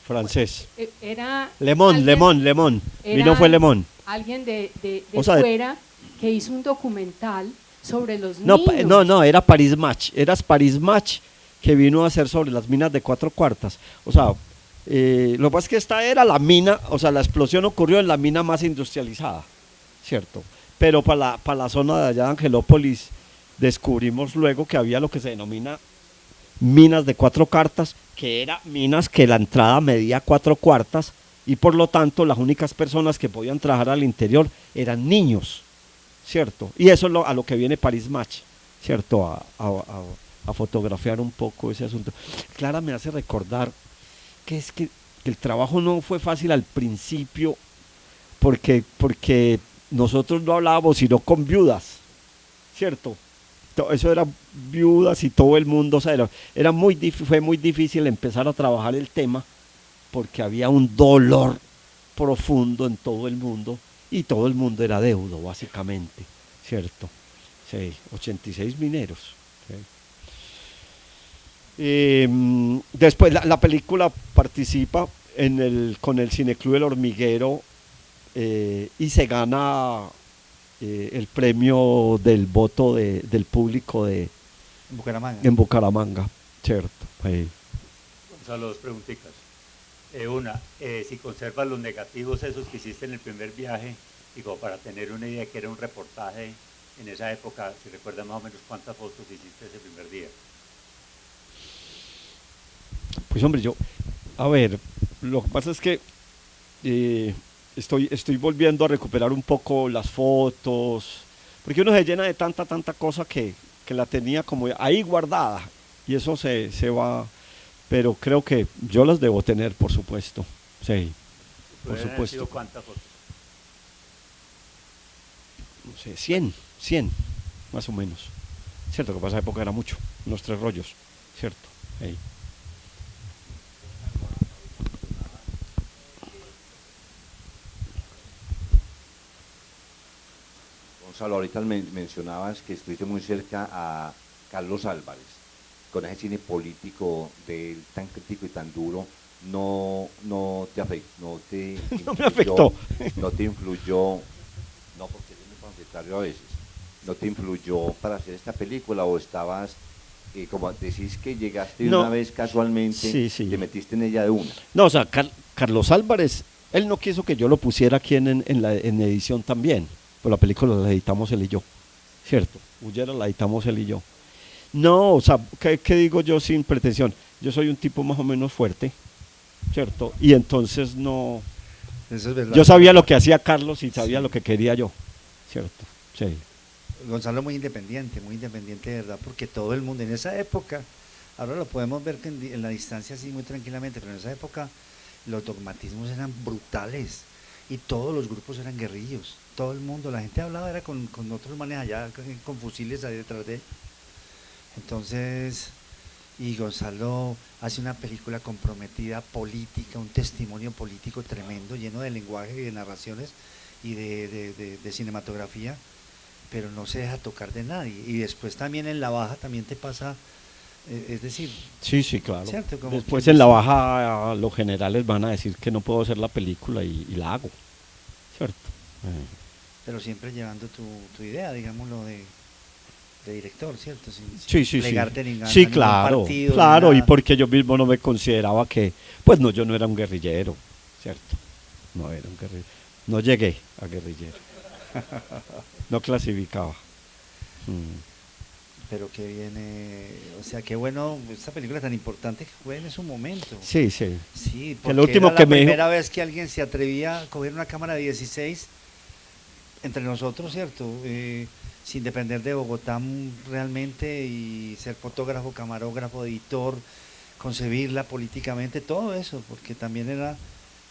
francés. Era Lemón. Vino fue Lemón. Alguien de o sea, fuera que hizo un documental sobre los niños. No, era Paris Match, que vino a hacer sobre las minas de 4 cuartas. O sea, lo que pasa es que esta era la mina, o sea, la explosión ocurrió en la mina más industrializada, ¿cierto? Pero para la zona de allá de Angelópolis descubrimos luego que había lo que se denomina minas de 4 cuartas, que eran minas que la entrada medía 4 cuartas y por lo tanto las únicas personas que podían trabajar al interior eran niños, ¿cierto? Y eso es a lo que viene Paris Match, ¿cierto? A fotografiar un poco ese asunto. Clara me hace recordar que el trabajo no fue fácil al principio porque nosotros no hablábamos sino con viudas, ¿cierto? Eso era viudas y todo el mundo, o sea, fue muy difícil empezar a trabajar el tema porque había un dolor profundo en todo el mundo y todo el mundo era deudo básicamente, ¿cierto? Sí, 86 mineros. Sí. Después la película participa con el Cineclub El Hormiguero y se gana el premio del voto del público en Bucaramanga, cierto. Gonzalo, 2 preguntitas. Si conservas los negativos esos que hiciste en el primer viaje, digo, para tener una idea que era un reportaje en esa época, si recuerdas más o menos cuántas fotos hiciste ese primer día. Pues hombre, lo que pasa es que estoy volviendo a recuperar un poco las fotos, porque uno se llena de tanta cosa que la tenía como ahí guardada, y eso se va, pero creo que yo las debo tener, por supuesto, sí, por supuesto. ¿Cuántas fotos? No sé, 100, más o menos, cierto, que para esa época era mucho, unos 3 rollos, cierto, sí. Gonzalo, ahorita mencionabas que estuviste muy cerca a Carlos Álvarez, con ese cine político de él tan crítico y tan duro, no te afectó, no me afectó, no te influyó, no porque es muy panfletario a veces, no te influyó para hacer esta película, o estabas, como decís que llegaste una vez casualmente, sí. te metiste en ella de una. No, o sea, Carlos Álvarez, él no quiso que yo lo pusiera aquí en edición también. Pues la película la editamos él y yo, ¿cierto? Hullera la editamos él y yo. No, o sea, ¿qué digo yo sin pretensión? Yo soy un tipo más o menos fuerte, ¿cierto? Y entonces no... Eso es verdad. Yo sabía lo que hacía Carlos y sabía lo que quería yo, ¿cierto? Sí. Gonzalo muy independiente de verdad, porque todo el mundo en esa época, ahora lo podemos ver en la distancia así muy tranquilamente, pero en esa época los dogmatismos eran brutales y todos los grupos eran guerrillos. Todo el mundo, la gente hablaba era con otros manes allá, con fusiles ahí detrás de él. Entonces, y Gonzalo hace una película comprometida, política, un testimonio político tremendo, lleno de lenguaje y de narraciones y de cinematografía, pero no se deja tocar de nadie. Y después también en la baja también te pasa, es decir... Sí, claro. ¿Cierto? Después en la baja los generales van a decir que no puedo hacer la película y la hago, ¿cierto? Pero siempre llevando tu idea, digámoslo, de director, ¿cierto? Sin sí. plegarte Sí, claro, partido, claro, y porque yo mismo no me consideraba que... Pues no, yo no era un guerrillero, ¿cierto? No era un guerrillero. No llegué a guerrillero. No clasificaba. Pero que viene, o sea, qué bueno, esta película tan importante que fue en su momento. Sí, sí. Sí, Que porque lo último era que la me dijo- primera vez que alguien se atrevía a coger una cámara de 16 entre nosotros, ¿cierto? Sin depender de Bogotá realmente y ser fotógrafo, camarógrafo, editor, concebirla políticamente, todo eso, porque también era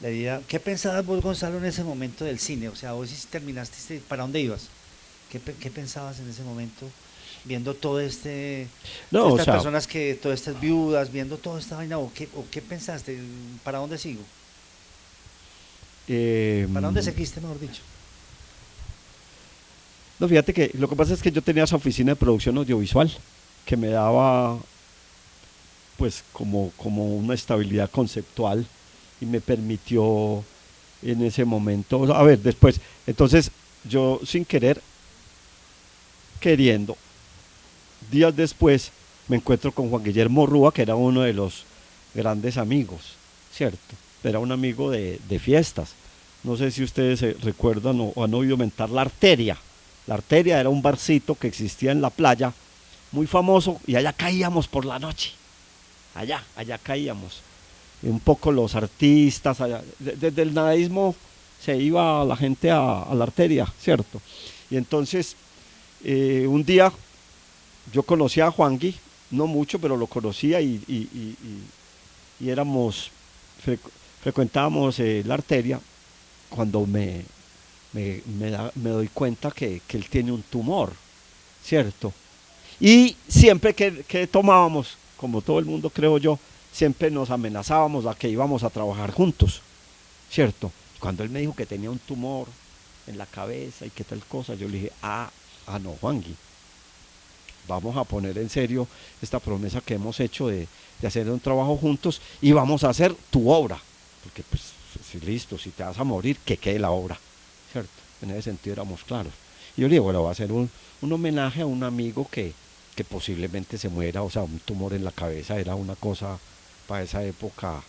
la idea. ¿Qué pensabas vos, Gonzalo, en ese momento del cine? O sea, vos si terminaste, ¿para dónde ibas? ¿Qué pensabas en ese momento? Viendo todo No, todas o estas sea, personas todas estas viudas, viendo toda esta vaina, o qué pensaste? ¿Para dónde sigo? ¿Para dónde seguiste, mejor dicho? No, fíjate que lo que pasa es que yo tenía esa oficina de producción audiovisual que me daba pues como una estabilidad conceptual y me permitió en ese momento, a ver, después, entonces yo sin querer, queriendo, días después me encuentro con Juan Guillermo Rúa, que era uno de los grandes amigos, ¿cierto? Era un amigo de fiestas. No sé si ustedes recuerdan o han oído mentar La Arteria. La Arteria era un barcito que existía en la playa, muy famoso, y allá caíamos por la noche. Allá caíamos. Y un poco los artistas, desde el nadaísmo se iba la gente a La Arteria, ¿cierto? Y entonces, un día yo conocía a Juangui, no mucho, pero lo conocía y frecuentábamos La Arteria cuando me doy cuenta que él tiene un tumor, ¿cierto? Y siempre que tomábamos, como todo el mundo creo yo, siempre nos amenazábamos a que íbamos a trabajar juntos, ¿cierto? Cuando él me dijo que tenía un tumor en la cabeza y que tal cosa, yo le dije, no, Juangui, vamos a poner en serio esta promesa que hemos hecho de hacer un trabajo juntos y vamos a hacer tu obra, porque pues, listo, si te vas a morir, que quede la obra, ¿cierto? En ese sentido éramos claros. Y yo le dije, bueno, va a ser un homenaje a un amigo que posiblemente se muera, o sea, un tumor en la cabeza era una cosa para esa época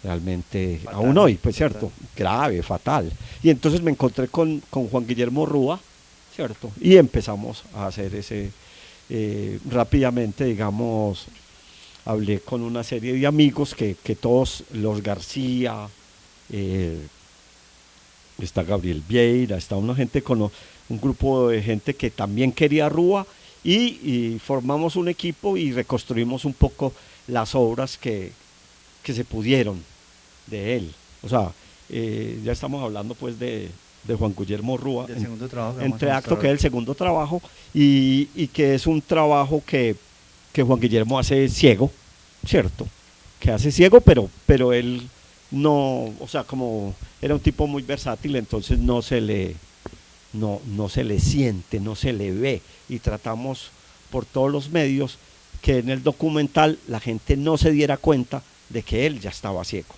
realmente, fatal, aún hoy, pues fatal. Cierto, grave, fatal. Y entonces me encontré con Juan Guillermo Rúa, ¿cierto? Y empezamos a hacer ese, rápidamente, digamos, hablé con una serie de amigos que todos, los García, está Gabriel Vieira, está un grupo de gente que también quería Rúa, y formamos un equipo y reconstruimos un poco las obras que se pudieron de él. O sea, ya estamos hablando pues de Juan Guillermo Rúa, segundo trabajo entre acto, que es el segundo trabajo, y que es un trabajo que Juan Guillermo hace ciego, ¿cierto? Que hace ciego, pero él no, o sea, como era un tipo muy versátil, entonces no se le siente, no se le ve, y tratamos por todos los medios que en el documental la gente no se diera cuenta de que él ya estaba ciego,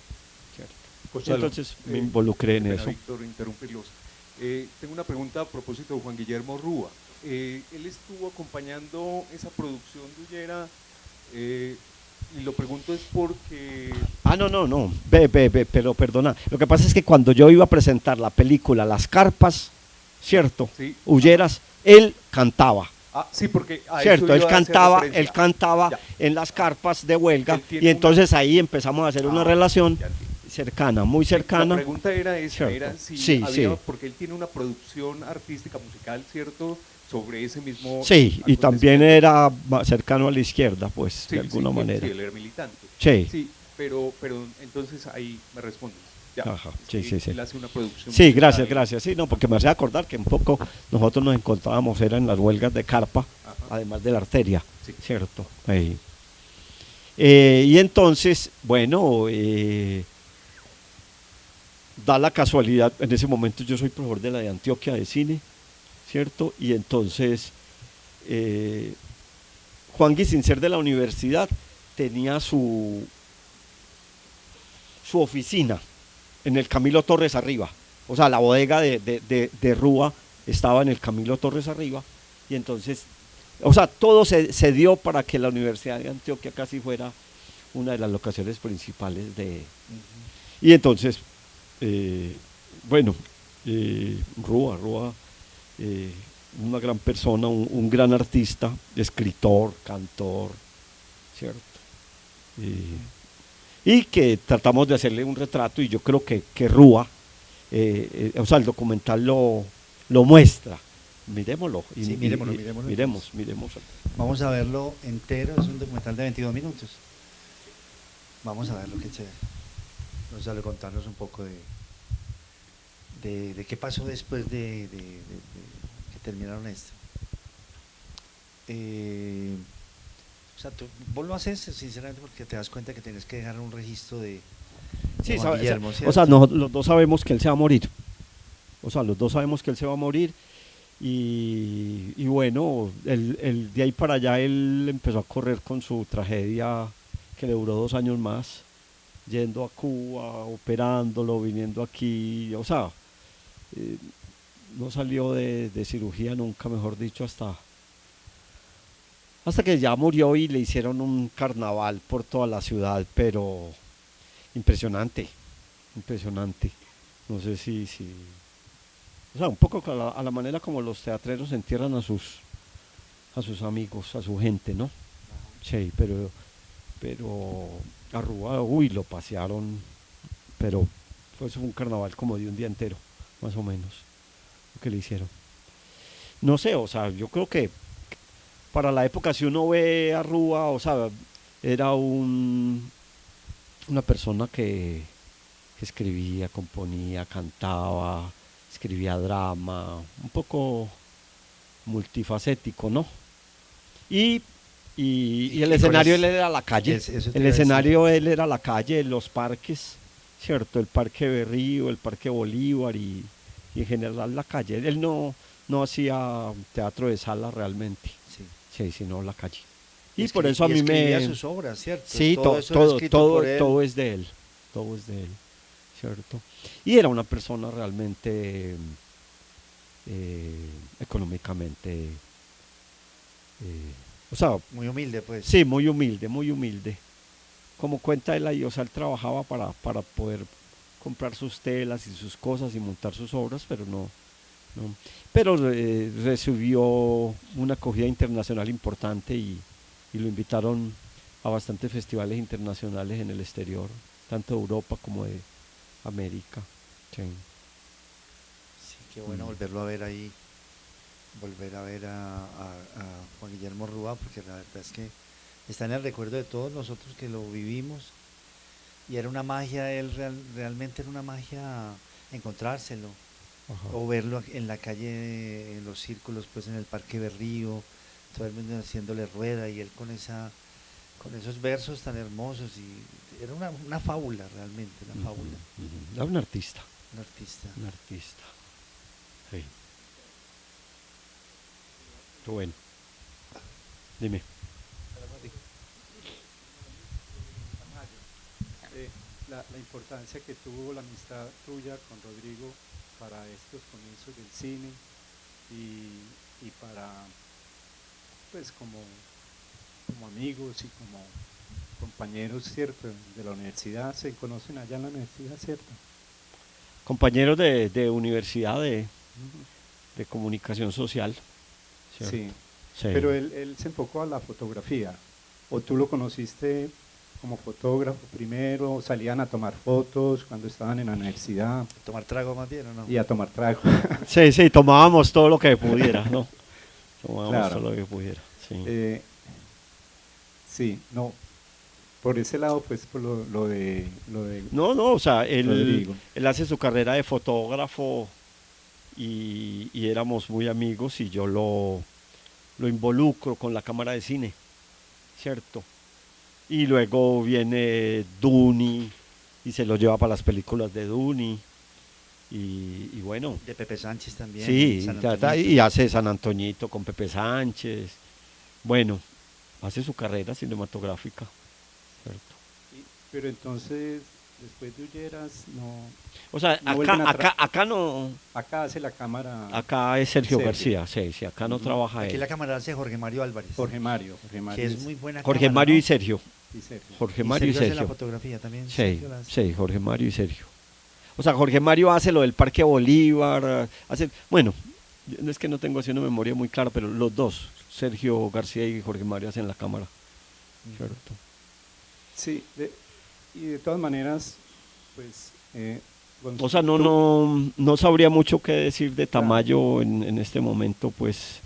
¿cierto? Gonzalo, entonces me involucré en eso. Víctor, interrumpirlos. Tengo una pregunta a propósito de Juan Guillermo Rúa. Él estuvo acompañando esa producción de Ullera, y lo pregunto es porque... No, pero perdona, lo que pasa es que cuando yo iba a presentar la película Las Carpas, ¿cierto? Sí. Ulleras, él cantaba. Sí, porque cierto, él cantaba ya. En las carpas de huelga, y entonces ahí empezamos a hacer una relación cercana, muy cercana. La pregunta era esa, era si había, porque él tiene una producción artística musical, ¿cierto?, sobre ese mismo... Sí, y también era cercano a la izquierda, pues, de alguna manera. Sí, él era militante. Sí, pero entonces ahí me respondes. Ya, ajá, sí. Él hace una producción. Sí, gracias. Sí, no, porque me hace acordar que un poco nosotros nos encontrábamos, era en las huelgas de carpa, ajá, además de La Arteria, sí, ¿cierto? Ahí. Y entonces, bueno, da la casualidad, en ese momento yo soy profesor de la de Antioquia de cine, ¿cierto? Y entonces Juangui, sin ser de la universidad, tenía su oficina en el Camilo Torres arriba, o sea, la bodega de Rúa estaba en el Camilo Torres arriba, y entonces, o sea, todo se dio para que la Universidad de Antioquia casi fuera una de las locaciones principales de... Ujú. Y entonces, bueno, Rúa, una gran persona, un gran artista, escritor, cantor, ¿cierto? Y que tratamos de hacerle un retrato y yo creo que Rúa, o sea, el documental lo muestra. Miremoslo. Sí, miremoslo. Miremos. Vamos a verlo entero, es un documental de 22 minutos. Vamos a verlo, qué chévere. Gonzalo, contarnos un poco de qué pasó después de que terminaron esto. O sea, vos lo haces sinceramente porque te das cuenta que tienes que dejar un registro de Sí, Juan Guillermo, o ¿cierto? sea, los dos sabemos que él se va a morir. O sea, los dos sabemos que él se va a morir. Y bueno, de ahí para allá él empezó a correr con su tragedia que le duró 2 años más, yendo a Cuba, operándolo, viniendo aquí, o sea, no salió de cirugía nunca, mejor dicho, hasta que ya murió y le hicieron un carnaval por toda la ciudad, pero impresionante, no sé si o sea, un poco a la manera como los teatreros entierran a sus amigos, a su gente, ¿no? Sí, pero a Rúa, uy, lo pasearon, pero fue un carnaval como de un día entero, más o menos, lo que le hicieron. No sé, o sea, yo creo que para la época, si uno ve a Rúa, o sea, era una persona que escribía, componía, cantaba, escribía drama, un poco multifacético, ¿no? Y el escenario él era la calle, Eso te el iba a escenario él era la calle, los parques, ¿cierto? El Parque Berrío, el Parque Bolívar y en general la calle. Él no hacía teatro de sala realmente, Sí. sí, sino la calle. Y Es por que- eso a y mí escribía me... sus obras, ¿cierto? Sí, eso era escrito por él. todo es de él, ¿cierto? Y era una persona realmente económicamente, o sea, Muy humilde, pues. sí, muy humilde. Como cuenta él ahí, o sea, él trabajaba para poder comprar sus telas y sus cosas y montar sus obras, pero no. Pero recibió una acogida internacional importante y lo invitaron a bastantes festivales internacionales en el exterior, tanto de Europa como de América. Sí. Sí, qué bueno volverlo a ver ahí, volver a ver a Juan Guillermo Rúa, porque la verdad es que está en el recuerdo de todos nosotros que lo vivimos y era una magia, realmente era una magia encontrárselo Ajá. o verlo en la calle, en los círculos, pues en el Parque Berrío, todo el mundo haciéndole rueda y él con esos versos tan hermosos y era una fábula realmente, una fábula, Era un artista. un artista. Sí. Rubén, dime. La importancia que tuvo la amistad tuya con Rodrigo para estos comienzos del cine y para, pues como amigos y como compañeros, ¿cierto? De la universidad, se conocen allá en la universidad, ¿cierto? Compañeros de universidad de comunicación social. ¿cierto? Sí, Sí. pero él se enfocó a la fotografía, o tú lo conociste como fotógrafo primero, salían a tomar fotos cuando estaban en la universidad Tomar trago más bien, ¿o no? y a tomar trago. Sí, tomábamos todo lo que pudiera, ¿no? Tomábamos Claro. todo lo que pudiera, sí. Sí, no, por ese lado, pues por lo de No, o sea, Rodrigo. él hace su carrera de fotógrafo y éramos muy amigos y yo lo involucro con la cámara de cine, ¿cierto? Y luego viene Duni y se lo lleva para las películas de Duni y bueno, De Pepe Sánchez también. sí, San y Antonito. hace San Antoñito con Pepe Sánchez, bueno, hace su carrera cinematográfica, ¿cierto? Pero entonces, después de Ulleras, no, O sea, No vuelven a acá no, acá hace la cámara acá es Sergio Sergio. García, sí, acá no trabaja Aquí él. la cámara hace Jorge Mario Álvarez. Jorge Mario que es muy buena Jorge cámara, Mario ¿no? y Sergio, y Sergio. Jorge Mario y Sergio hace la Sergio. fotografía también. Sí, Sergio la hace. sí, Jorge Mario y Sergio. O sea, Jorge Mario hace lo del Parque Bolívar, hace, bueno, es que no tengo así una memoria muy clara, pero los dos, Sergio García y Jorge Mario hacen la cámara, ¿cierto? Sí, y de todas maneras, pues... O sea, no sabría mucho qué decir de Tamayo en este momento, pues.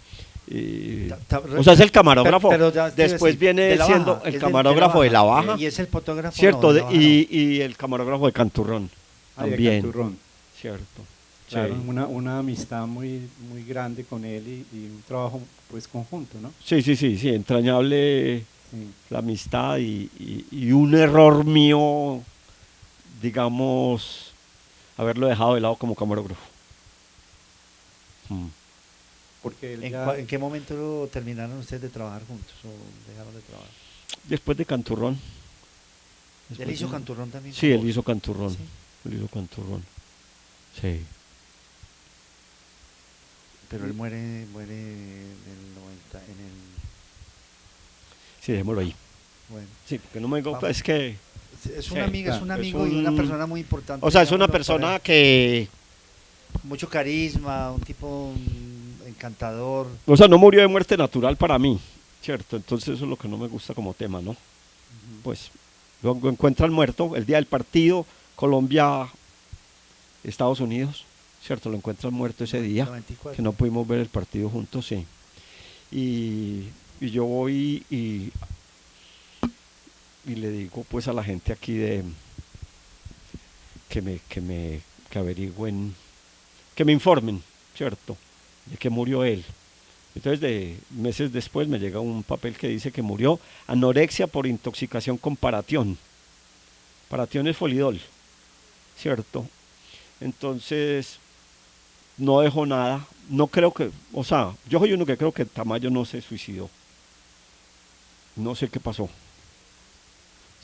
O sea, es el camarógrafo. Pero ya te iba a Después decir, viene de la siendo Baja, el es camarógrafo de la Baja. Y es el fotógrafo. Cierto, no, de la Baja no. y el camarógrafo de Canturrón. de También. Canturrón. Cierto. Claro, Sí. una amistad muy, muy grande con él y un trabajo pues conjunto, ¿no? Sí, entrañable Sí. la amistad y un error mío, digamos, haberlo dejado de lado como camarógrafo. Porque él ¿En, ya... en qué momento terminaron ustedes de trabajar juntos o dejaron de trabajar? Después de Canturrón. ¿Él hizo Canturrón también? Sí, con él vos? hizo Canturrón. Sí. Él hizo Canturrón. Sí. Pero él muere en el 90, en el... Sí, dejémoslo ahí. Bueno. Sí, porque no me digo, Vamos. es que, Es Sí, una amiga, es un claro, es amigo y una un- persona muy importante. o sea, es una digámoslo, persona para- que, mucho carisma, un tipo encantador. o sea, no murió de muerte natural para mí, ¿cierto? Entonces eso es lo que no me gusta como tema, ¿no? Pues lo encuentran muerto el día del partido, Colombia, Estados Unidos, ¿cierto? Lo encuentran muerto ese día, 94. que no pudimos ver el partido juntos, sí. Y yo voy y le digo pues a la gente aquí de que averigüen, que me informen, ¿cierto? De que murió él. Entonces, meses después me llega un papel que dice que murió anorexia por intoxicación con paratión. Paratión es folidol, ¿cierto? Entonces, no dejó nada. No creo que, o sea, yo soy uno que creo que Tamayo no se suicidó. No sé qué pasó,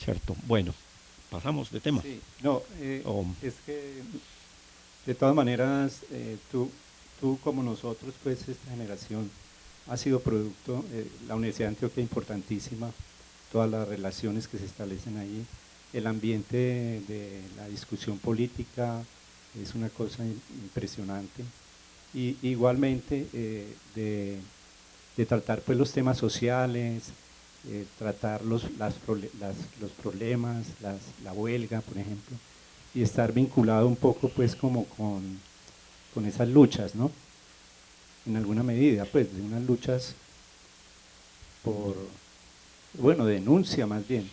¿cierto? Bueno, pasamos de tema. Sí, no, Oh. es que de todas maneras tú como nosotros, pues esta generación ha sido producto, la Universidad de Antioquia importantísima, todas las relaciones que se establecen ahí, el ambiente de la discusión política es una cosa impresionante y igualmente de tratar pues los temas sociales, tratar los problemas, la huelga, por ejemplo, y estar vinculado un poco pues como con esas luchas, ¿no? En alguna medida, pues, de unas luchas por, bueno, denuncia más bien.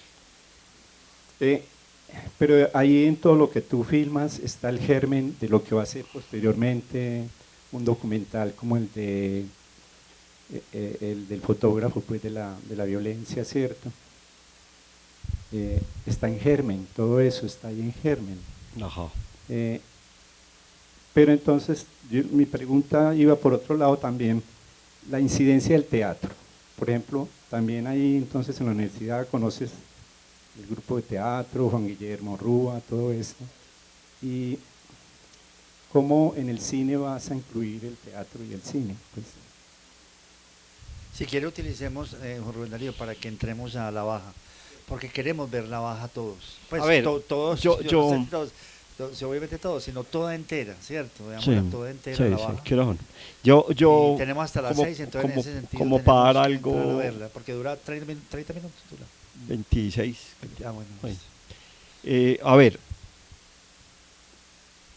Pero ahí en todo lo que tú filmas está el germen de lo que va a ser posteriormente un documental como el del fotógrafo pues de la violencia, ¿cierto? Está en germen, todo eso está ahí en germen. Ajá. Pero entonces mi pregunta iba por otro lado también, la incidencia del teatro. Por ejemplo, también ahí entonces en la universidad conoces el grupo de teatro, Juan Guillermo Rúa, todo esto. Y cómo en el cine vas a incluir el teatro y el cine. Pues, Si quiere utilicemos, Juan Rubén Darío, para que entremos a la Baja, porque queremos ver la Baja todos. Pues A ver, todos, yo- no sé todos, obviamente todos, sino toda entera, ¿cierto? Veámosla toda entera la Baja. qué razón. Yo Y tenemos hasta las como- 6, entonces en ese sentido como para dar tenemos que entrar algo, a verla, porque dura 30 minutos. Dura. 26. Ah, bueno. Ay. A ver,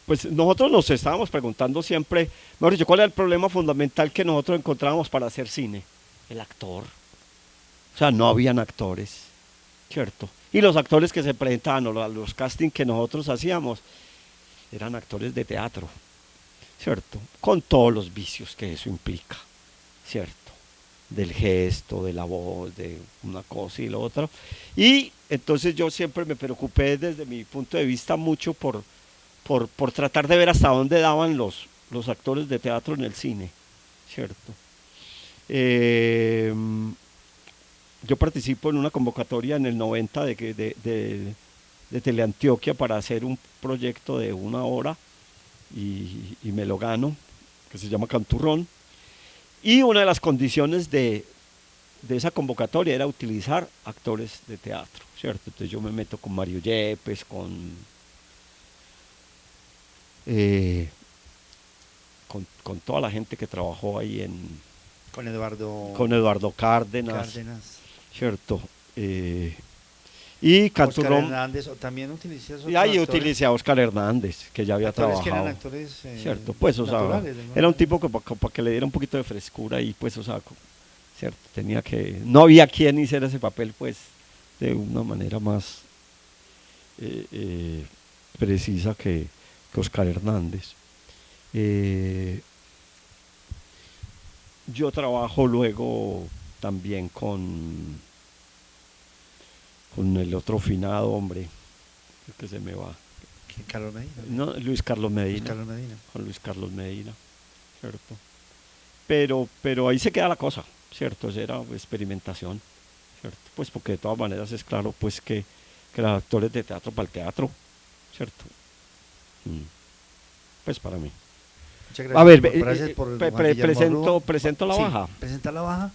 pues nosotros nos estábamos preguntando siempre, mejor dicho, ¿cuál era el problema fundamental que nosotros encontrábamos para hacer cine? El actor. O sea, no habían actores, ¿cierto? Y los actores que se presentaban, o los castings que nosotros hacíamos, eran actores de teatro, ¿cierto? Con todos los vicios que eso implica, ¿cierto? Del gesto, de la voz, de una cosa y la otra. Y entonces yo siempre me preocupé desde mi punto de vista mucho por tratar de ver hasta dónde daban los actores de teatro en el cine, ¿cierto? Yo participo en una convocatoria en el 90 de Teleantioquia para hacer un proyecto de 1 hora y me lo gano, que se llama Canturrón. Y una de las condiciones de de esa convocatoria era utilizar actores de teatro, ¿cierto? Entonces yo me meto con Mario Yepes, con toda la gente que trabajó ahí Con Eduardo, con Eduardo Cárdenas, Cárdenas. ¿cierto? Y Oscar Canturrón, Hernández, o también utilicé esos y ahí actores, utilicé a Oscar Hernández, que ya había actores que trabajado. eran actores Cierto, pues, o sea, naturales, de alguna era un manera. tipo que para que le diera un poquito de frescura y pues, o sea, cierto, tenía que, no había quien hiciera ese papel, pues, de una manera más precisa que Oscar Hernández. Yo trabajo luego también con el otro finado hombre, que se me va. ¿Quién? Carlos Medina. No, Luis Carlos Medina. Luis Carlos Medina. Con Luis Carlos Medina, ¿cierto? Pero ahí se queda la cosa, ¿cierto? Esa era experimentación, ¿cierto? Pues porque de todas maneras es claro, pues que los actores de teatro para el teatro, ¿cierto? Pues para mí. Muchas A ver, gracias por Juan Guillermo Rúa. presento la Sí, baja. presenta la baja,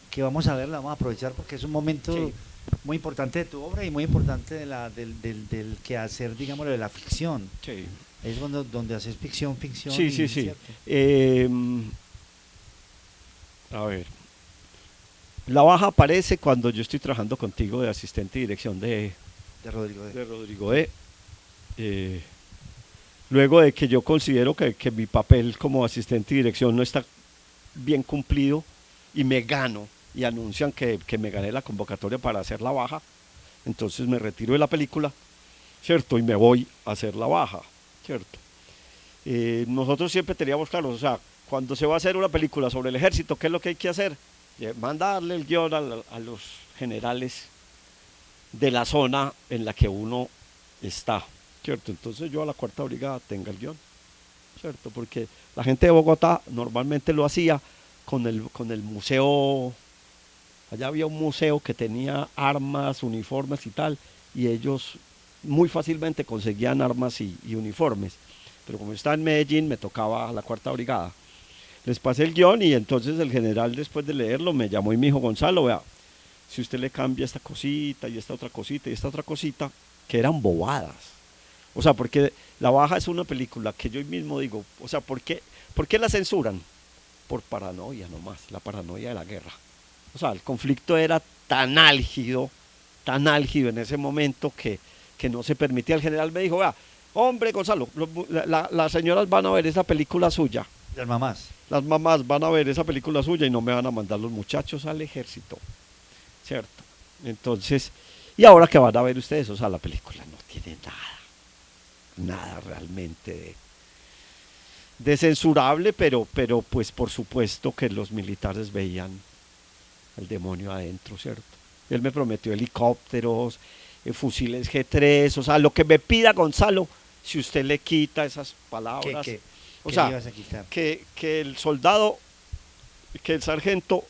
que vamos a ver, la vamos a aprovechar porque es un momento Sí. muy importante de tu obra y muy importante del quehacer, digamos, de la ficción. Sí. Es donde haces ficción. Sí, y- sí, sí. ¿cierto? A ver. La baja aparece cuando yo estoy trabajando contigo de asistente y dirección de De Rodrigo. Rodrigo E. Luego de que yo considero que mi papel como asistente y dirección no está bien cumplido y me gano y anuncian que me gané la convocatoria para hacer la baja, entonces me retiro de la película, ¿cierto? Y me voy a hacer la baja, ¿cierto? Nosotros siempre teníamos claro, o sea, cuando se va a hacer una película sobre el ejército, ¿qué es lo que hay que hacer? Mandarle el guión a los generales de la zona en la que uno está, ¿cierto? Entonces yo a la cuarta brigada tenga el guión, ¿cierto? Porque la gente de Bogotá normalmente lo hacía con el museo, allá había un museo que tenía armas, uniformes y tal, y ellos muy fácilmente conseguían armas y uniformes, pero como estaba en Medellín me tocaba a la cuarta brigada. Les pasé el guión y entonces el general, después de leerlo, me llamó y me dijo: Gonzalo, vea, si usted le cambia esta cosita y esta otra cosita y esta otra cosita, que eran bobadas. O sea, porque La Baja es una película que yo mismo digo, o sea, ¿por qué la censuran? Por paranoia nomás, la paranoia de la guerra. O sea, el conflicto era tan álgido en ese momento que no se permitía. El general me dijo: vea, hombre Gonzalo, las señoras van a ver esa película suya. Las mamás. Las mamás van a ver esa película suya y no me van a mandar los muchachos al ejército, ¿cierto? Entonces, ¿y ahora qué van a ver ustedes? O sea, la película no tiene nada realmente de censurable, pero pues por supuesto que los militares veían el demonio adentro, ¿cierto? Él me prometió helicópteros, fusiles G3, o sea, lo que me pida Gonzalo, si usted le quita esas palabras. O ¿Qué sea, le ibas a quitar? que el soldado, que el sargento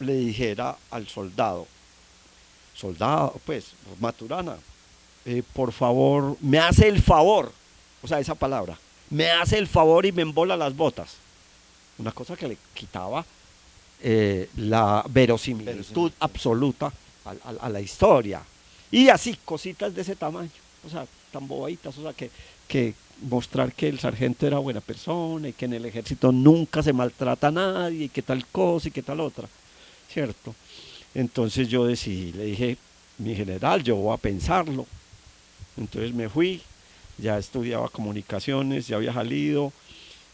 le dijera al soldado, pues, Maturana, por favor, me hace el favor, o sea, esa palabra, me hace el favor y me embola las botas. Una cosa que le quitaba la verosimilitud absoluta a la historia. Y así, cositas de ese tamaño, o sea, tan bobaditas, o sea, que mostrar que el sargento era buena persona y que en el ejército nunca se maltrata a nadie y que tal cosa y que tal otra, ¿cierto? Entonces yo decidí, le dije: mi general, yo voy a pensarlo. Entonces me fui, ya estudiaba comunicaciones, ya había salido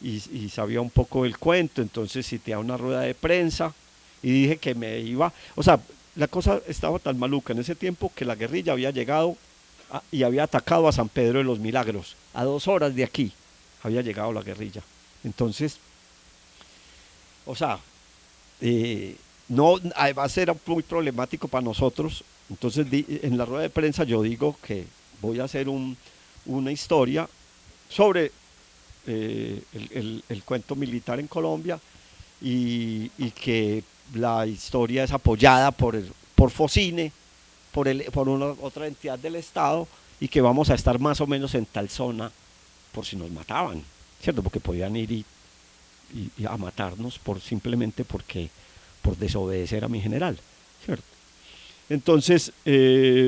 y sabía un poco del cuento, entonces cité a una rueda de prensa y dije que me iba, o sea, la cosa estaba tan maluca en ese tiempo que la guerrilla había llegado y había atacado a San Pedro de los Milagros, a 2 horas de aquí había llegado la guerrilla. Entonces, o sea, no, además era muy problemático para nosotros. Entonces en la rueda de prensa yo digo que voy a hacer una historia sobre el cuento militar en Colombia y que la historia es apoyada por Focine, por una otra entidad del Estado, y que vamos a estar más o menos en tal zona por si nos mataban, ¿cierto? Porque podían ir y a matarnos simplemente por desobedecer a mi general. ¿cierto? Entonces,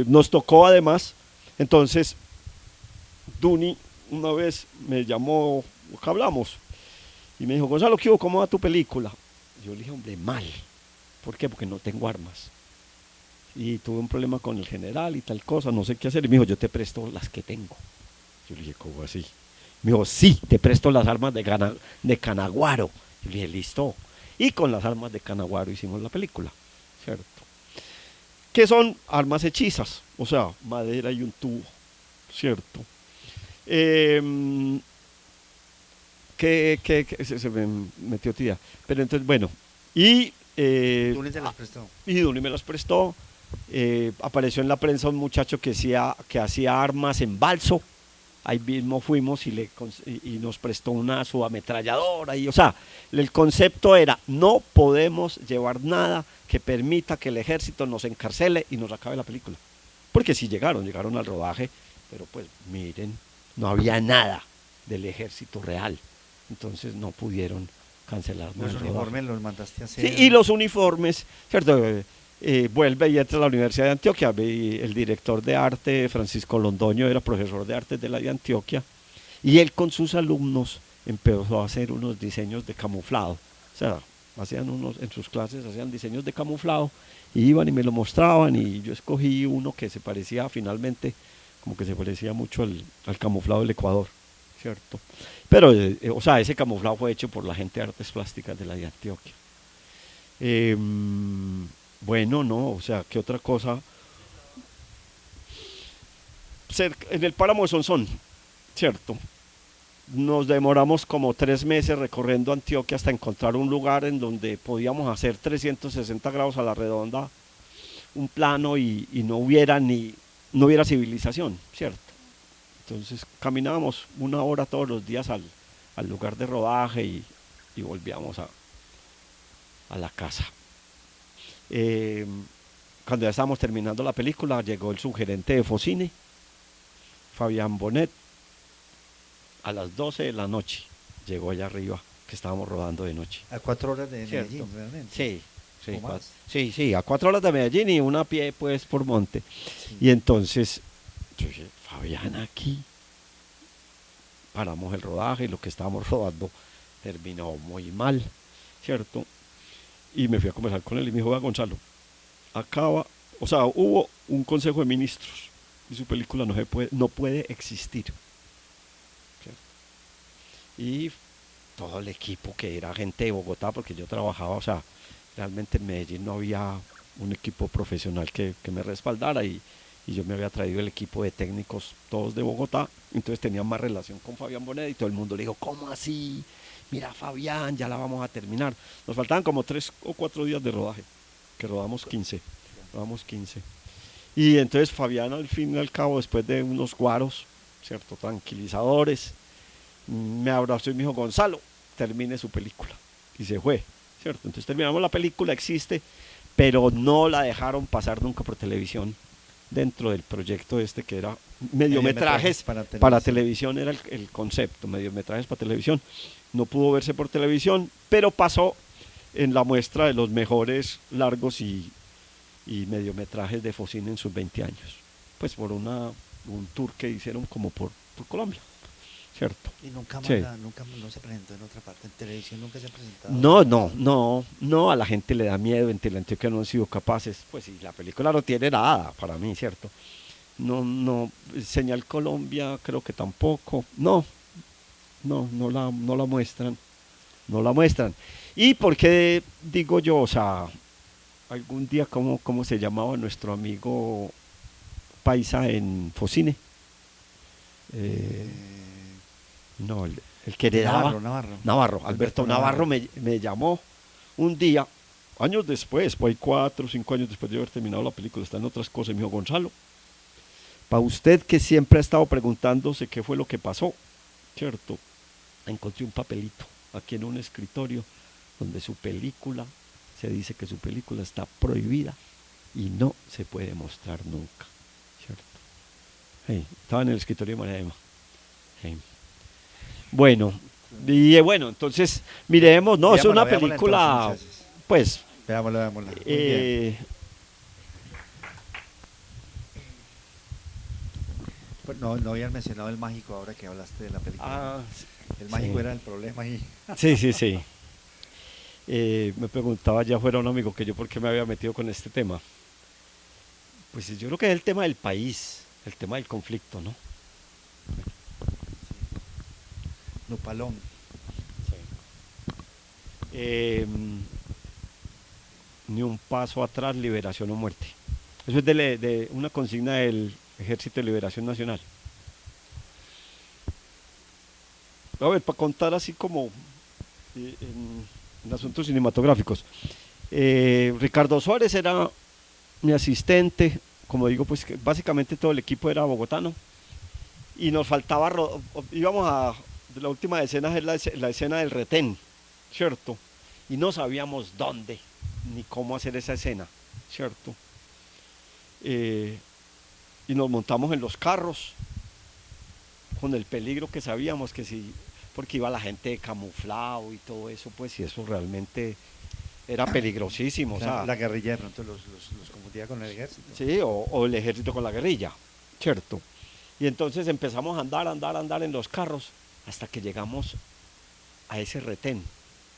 nos tocó además, entonces, Duni una vez me llamó, hablamos, y me dijo, Gonzalo, ¿qué hubo? ¿Cómo va tu película? Yo le dije, hombre, mal. ¿Por qué? Porque no tengo armas. Y tuve un problema con el general y tal cosa, no sé qué hacer. Y me dijo, yo te presto las que tengo. Yo le dije, ¿cómo así? Me dijo, sí, te presto las armas de Canaguaro. Yo le dije, listo. Y con las armas de Canaguaro hicimos la película, ¿cierto? Que son armas hechizas, o sea, madera y un tubo, ¿cierto? Que se me metió tía. Pero entonces, bueno, y Duni te las prestó. y Duni me las prestó. Apareció en la prensa un muchacho que hacía armas en balso. Ahí mismo fuimos y nos prestó una subametralladora. O sea, el concepto era, no podemos llevar nada que permita que el ejército nos encarcele y nos acabe la película. Porque sí llegaron al rodaje, pero pues miren, no había nada del ejército real. Entonces no pudieron cancelarnos Los el rodaje. uniformes los mandaste a hacer. Sí, y los uniformes, ¿cierto? Vuelve y entra a la Universidad de Antioquia. El director de arte, Francisco Londoño, era profesor de arte de la de Antioquia. Y él con sus alumnos empezó a hacer unos diseños de camuflado. O sea, en sus clases hacían diseños de camuflado. Y iban y me lo mostraban. Y yo escogí uno que se parecía finalmente, como que se parecía mucho al camuflado del Ecuador, ¿cierto? Pero, o sea, ese camuflado fue hecho por la gente de artes plásticas de la de Antioquia. Bueno, no, o sea, ¿qué otra cosa? En el páramo de Sonsón, ¿cierto? Nos demoramos como 3 meses recorriendo Antioquia hasta encontrar un lugar en donde podíamos hacer 360 grados a la redonda, un plano y no hubiera civilización, ¿cierto? Entonces caminábamos 1 hora todos los días al lugar de rodaje y volvíamos a la casa. Cuando ya estábamos terminando la película, llegó el subgerente de Focine, Fabián Bonet, a las 12 de la noche. Llegó allá arriba, que estábamos rodando de noche. A 4 horas de ¿Cierto? Medellín, realmente. Sí, ¿O más? sí, a 4 horas de Medellín y una a pie, pues, por monte. Sí. Y entonces, yo dije, Fabián, aquí paramos el rodaje y lo que estábamos rodando terminó muy mal, ¿cierto? Y me fui a conversar con él y me dijo, vea, Gonzalo, hubo un consejo de ministros y su película no puede existir, ¿cierto? Y todo el equipo, que era gente de Bogotá, porque yo trabajaba, o sea, realmente en Medellín no había un equipo profesional que me respaldara y yo me había traído el equipo de técnicos todos de Bogotá, entonces tenía más relación con Fabián Bonet y todo el mundo le dijo, ¿cómo así? Mira, Fabián, ya la vamos a terminar. Nos faltaban como 3 o 4 días de rodaje, que rodamos 15. Y entonces Fabián, al fin y al cabo, después de unos guaros, ¿cierto?, tranquilizadores, me abrazó y me dijo, Gonzalo, termine su película. Y se fue, ¿cierto? Entonces terminamos la película, existe, pero no la dejaron pasar nunca por televisión dentro del proyecto que era mediometrajes para televisión, era el concepto, mediometrajes para televisión. No pudo verse por televisión, pero pasó en la muestra de los mejores largos y mediometrajes de Focine en sus 20 años. Pues por un tour que hicieron como por Colombia, ¿cierto? Y nunca más, Sí. nunca no se presentó en otra parte, en televisión nunca se ha presentado. No, a la gente le da miedo, en Teleantioquia no han sido capaces, pues si la película no tiene nada para mí, ¿cierto? No, Señal Colombia creo que tampoco, no la muestran, ¿Y por qué digo yo, o sea, algún día, cómo se llamaba nuestro amigo paisa en Focine? No, el que heredaba. Navarro. Alberto Navarro me llamó un día, años después, pues 4 o 5 años después de haber terminado la película, está en otras cosas, y me dijo, Gonzalo, para usted que siempre ha estado preguntándose qué fue lo que pasó, ¿cierto? Encontré un papelito aquí en un escritorio donde se dice que su película está prohibida y no se puede mostrar nunca, ¿cierto? Estaba en el escritorio de María Emma. Bueno, entonces miremos, no, es una película, pues, Veámosla. Muy bien. Pues no, no habían mencionado el mágico ahora que hablaste de la película. Ah, El mágico sí. era el problema ahí. Sí, sí, sí. Me preguntaba ya fuera un amigo que yo por qué me había metido con este tema. Pues yo creo que es el tema del país, el tema del conflicto, ¿no? Nopalón. Ni un paso atrás, liberación o muerte. Eso es de una consigna del Ejército de Liberación Nacional. A ver, para contar así como en asuntos cinematográficos. Ricardo Suárez era mi asistente, como digo, pues que básicamente todo el equipo era bogotano. Y nos faltaba, íbamos a, la última escena es la escena del retén, ¿cierto? Y no sabíamos dónde ni cómo hacer esa escena, ¿cierto? Y nos montamos en los carros con el peligro que sabíamos que si, porque iba la gente camuflado y todo eso, pues, y eso realmente era peligrosísimo. O sea, La guerrilla de pronto los confundía con el ejército. sí, o el ejército con la guerrilla, ¿cierto? Y entonces empezamos a andar en los carros hasta que llegamos a ese retén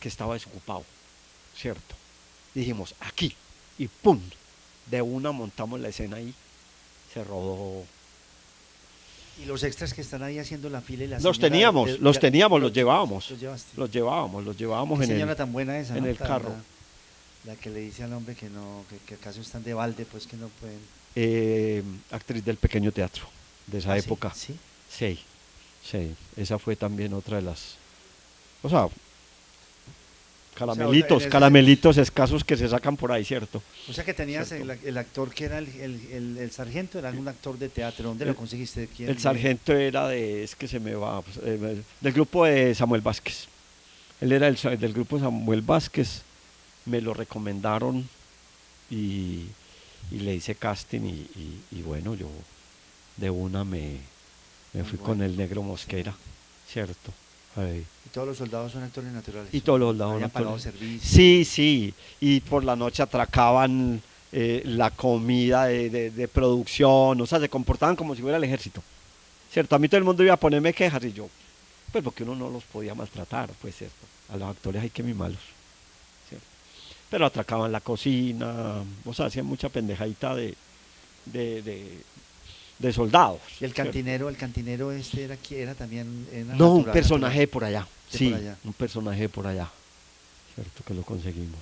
que estaba desocupado, ¿cierto? Dijimos, aquí, y ¡pum! De una montamos la escena ahí, se rodó. Y los extras que están ahí haciendo la fila y la Los señora teníamos, de- los ya- teníamos, los llevábamos, Los llevaste. los llevábamos Qué en señora el, tan buena esa, en ¿no? el carro. La que le dice al hombre que no, que acaso están de balde, pues que no pueden. Actriz del pequeño teatro de esa Ah, sí, época. Sí. Sí, sí, esa fue también otra de las, o sea, caramelitos, en ese- caramelitos escasos que se sacan por ahí, ¿cierto? O sea que tenías Cierto. el actor que era el sargento, era algún actor de teatro. ¿Dónde lo conseguiste? ¿Quién? El sargento era es que se me va, pues, del grupo de Samuel Vázquez. Él era del grupo de Samuel Vázquez, me lo recomendaron y le hice casting y bueno, yo de una me fui con bueno. el negro Mosquera, ¿cierto? Ahí. Y todos los soldados son actores naturales. Y todos los soldados Habían pagado naturales. servicio. Sí, sí, y por la noche atracaban la comida de producción, o sea, se comportaban como si fuera el ejército, ¿cierto? A mí todo el mundo iba a ponerme quejas y yo, pues porque uno no los podía maltratar, pues, ¿cierto? A los actores hay que mimarlos, ¿cierto? Pero atracaban la cocina, o sea, hacían mucha pendejadita de soldados. Y ¿cierto? el cantinero este era también. Era No, un natural, personaje natural. por allá, De sí, por allá. un personaje por allá, ¿cierto? Que lo conseguimos.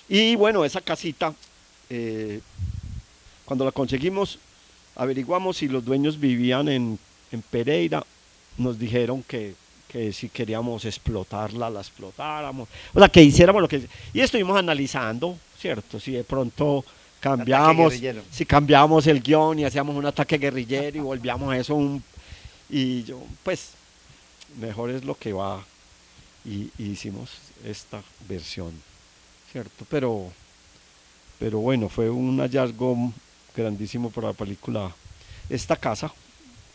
Y bueno, esa casita, cuando la conseguimos, averiguamos si los dueños vivían en Pereira, nos dijeron que si queríamos explotarla, la explotáramos, o sea, que hiciéramos lo que... Y estuvimos analizando, ¿cierto? Si de pronto cambiamos, guerrillero. si cambiábamos el guión y hacíamos un ataque guerrillero y volvíamos a eso, y yo, pues, mejor es lo que va, y hicimos esta versión, ¿cierto? Pero bueno, fue un hallazgo grandísimo para la película. Esta casa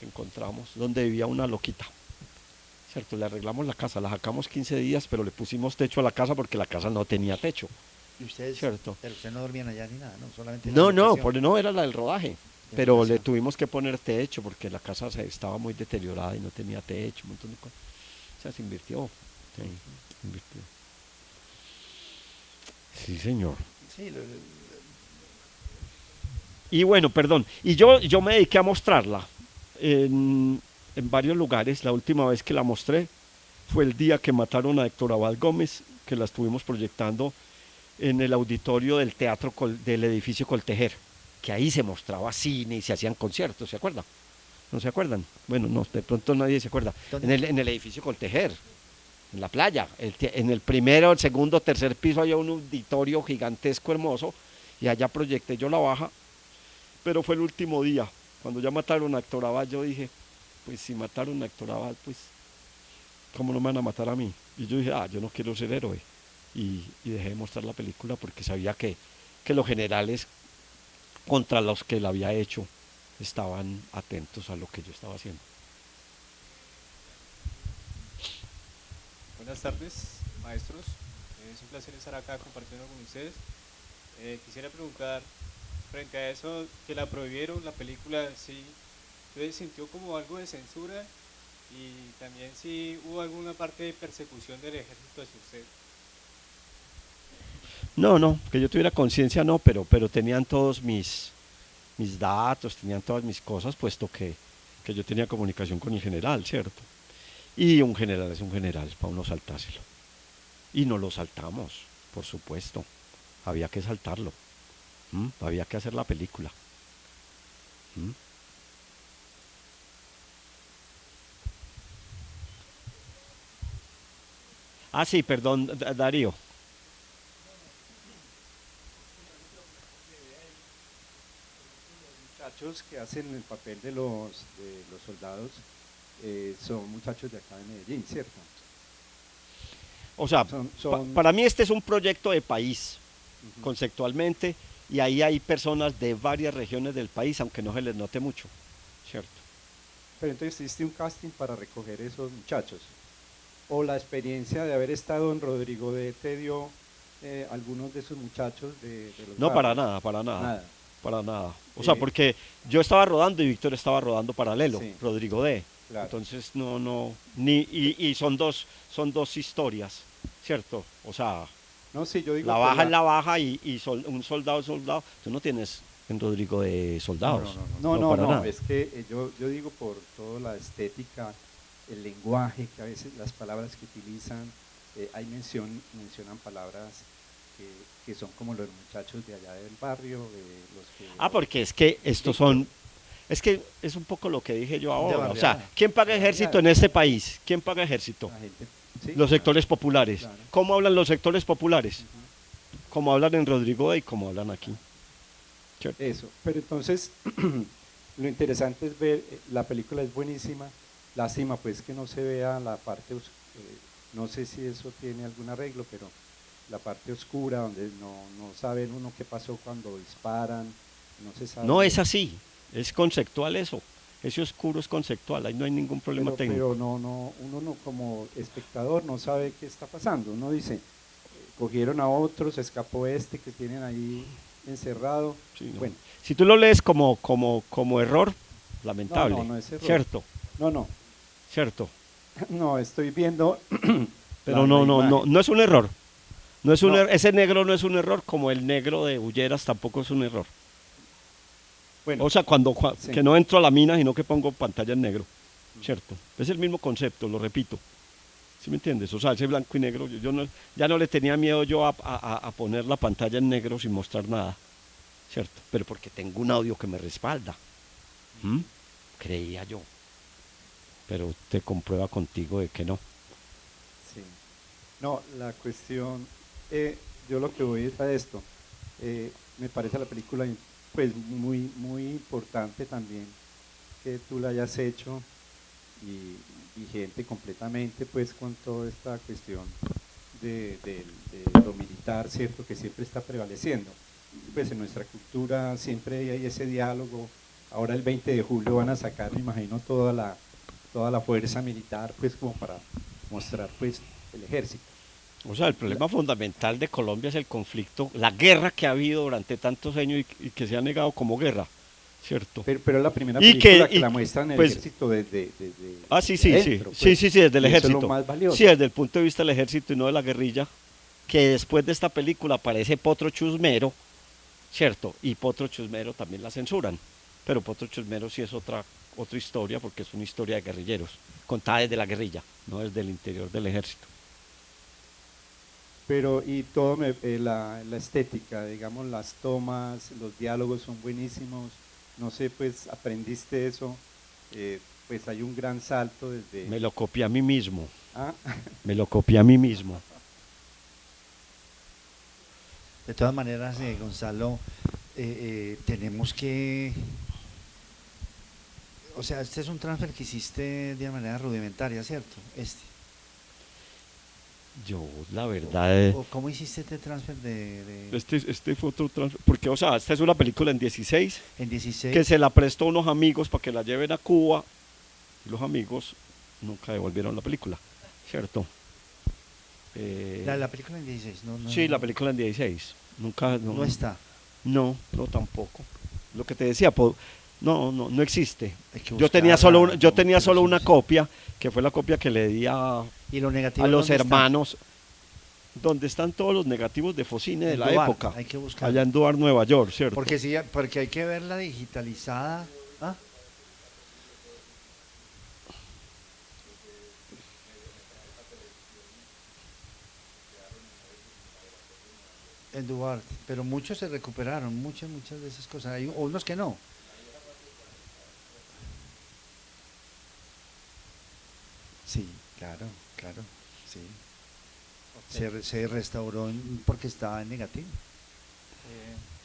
que encontramos, donde vivía una loquita, ¿cierto? Le arreglamos la casa, la sacamos 15 días, pero le pusimos techo a la casa porque la casa no tenía techo, Y ustedes, ¿cierto? pero ustedes no dormían allá ni nada, ¿no? Solamente. No, la locación. no era la del rodaje, De pero le locación. tuvimos que poner techo porque la casa estaba muy deteriorada y no tenía techo, un montón de cosas. O sea, se invirtió, sí, invirtió. Sí, señor. Sí, Y bueno, perdón, y yo me dediqué a mostrarla en varios lugares. La última vez que la mostré fue el día que mataron a Héctor Abad Gómez, que la estuvimos proyectando en el auditorio del teatro del edificio Coltejer, que ahí se mostraba cine y se hacían conciertos, ¿se acuerdan? ¿No se acuerdan? Bueno, no, de pronto nadie se acuerda. ¿Dónde? En el edificio Coltejer, en la playa, en el primero, el segundo, tercer piso había un auditorio gigantesco, hermoso, y allá proyecté yo la baja, pero fue el último día. Cuando ya mataron a Héctor Abad, yo dije, pues si mataron a Héctor Abad, pues, ¿cómo no me van a matar a mí? Y yo dije, yo no quiero ser héroe. Y dejé de mostrar la película porque sabía que los generales contra los que la había hecho estaban atentos a lo que yo estaba haciendo. Buenas tardes, maestros. Es un placer estar acá compartiendo con ustedes. Quisiera preguntar frente a eso que la prohibieron, la película sí, entonces sintió como algo de censura y también si hubo alguna parte de persecución del ejército hacia usted. No, no, que yo tuviera conciencia no, pero tenían todos mis datos, tenían todas mis cosas, puesto que yo tenía comunicación con el general, ¿cierto? Y un general es un general, para uno saltárselo. Y no lo saltamos, por supuesto. Había que saltarlo. Había que hacer la película. Ah, sí, perdón, Darío. Muchachos que hacen el papel de los soldados son muchachos de acá de Medellín, ¿cierto? O sea, Son- para mí este es un proyecto de país, Ujú. conceptualmente, y ahí hay personas de varias regiones del país, aunque no se les note mucho, ¿cierto? Pero entonces hiciste un casting para recoger esos muchachos. O la experiencia de haber estado en Rodrigo D te dio algunos de esos muchachos de los No, para barrios. nada, para nada. Nada. Para nada. O Sí. sea, porque yo estaba rodando y Víctor estaba rodando paralelo, Sí. Rodrigo D. Claro. Entonces y son dos historias, ¿cierto? O sea, No, sí, yo digo la por baja es la baja un soldado es soldado. Tú no tienes en Rodrigo de soldados. No, para no, nada. es que yo digo por toda la estética, el lenguaje, que a veces las palabras que utilizan, mencionan palabras que son como los muchachos de allá del barrio, los que... Porque es que estos son... Es que es un poco lo que dije yo ahora. O barriada. sea, ¿quién paga ejército en este país? ¿Quién paga ejército? La gente, sí, Los sectores claro, populares. claro. ¿Cómo hablan los sectores populares? Ujú. Como hablan en Rodrigo y como hablan aquí. ¿Cierto? Eso, pero entonces lo interesante es ver, la película es buenísima, lástima pues que no se vea la parte, no sé si eso tiene algún arreglo, pero la parte oscura donde no saben uno qué pasó cuando disparan, no se sabe. No es así, es conceptual eso. Ese oscuro es conceptual, ahí no hay ningún problema técnico. Pero uno no como espectador no sabe qué está pasando, uno dice, cogieron a otros, escapó este que tienen ahí encerrado. Sí, no. Bueno, Si tú lo lees como error, lamentable. No es error. Cierto, no, cierto. no, estoy viendo. Pero la no imagen. es un error. No es un No. ese negro no es un error, como el negro de Ulleras tampoco es un error. Bueno, O sea, sí. que no entro a la mina, sino que pongo pantalla en negro. ¿Cierto? Es el mismo concepto, lo repito. ¿Sí me entiendes? O sea, ese blanco y negro, ya no le tenía miedo yo a poner la pantalla en negro sin mostrar nada. ¿Cierto? Pero porque tengo un audio que me respalda. Creía yo. Pero te comprueba contigo de que no. Sí. No, la cuestión, yo lo que voy es a esto. Me parece la película pues muy, muy importante también que tú la hayas hecho y vigente completamente pues con toda esta cuestión de lo militar, ¿cierto? Que siempre está prevaleciendo. Pues en nuestra cultura siempre hay ese diálogo. Ahora el 20 de julio van a sacar, me imagino, toda la fuerza militar pues como para mostrar pues el ejército. O sea, el problema fundamental de Colombia es el conflicto, la guerra que ha habido durante tantos años y que se ha negado como guerra, ¿cierto? Pero es la primera Y película que y la muestran en pues, el ejército desde sí, adentro, sí, pues. sí, desde el Y eso es ejército. lo más valioso. Sí, desde el punto de vista del ejército y no de la guerrilla, que después de esta película aparece Potro Chusmero, ¿cierto? Y Potro Chusmero también la censuran, pero Potro Chusmero sí es otra historia porque es una historia de guerrilleros, contada desde la guerrilla, no desde el interior del ejército. Pero y todo la estética, digamos, las tomas, los diálogos son buenísimos. No sé, pues aprendiste eso. Pues hay un gran salto desde. Me lo copié a mí mismo, Ah, me lo copié a mí mismo. De todas maneras, Gonzalo, tenemos que, o sea, este es un transfer que hiciste de manera rudimentaria, ¿cierto? Yo, la verdad, ¿O cómo hiciste este transfer de este fue otro transfer, porque, o sea, esta es una película en 16, en 16? que se la prestó a unos amigos para que la lleven a Cuba, y los amigos nunca devolvieron la película, ¿cierto? La película en 16, no, Sí, la película en 16, nunca, no está. No, no tampoco. Lo que te decía, no existe. Hay que Yo tenía solo buscarla, yo tenía pero solo sí, una sí. copia, que fue la copia que le di a ¿Y los negativos los dónde están? hermanos, donde están todos los negativos de Focine de En la Duarte, época, hay que buscar. allá en Duarte, Nueva York, ¿cierto? Porque sí, porque hay que verla digitalizada. ¿Ah? En Duarte, pero muchos se recuperaron, muchas de esas cosas. Hay unos que no. Sí, claro, claro, sí. Se restauró porque estaba en negativo.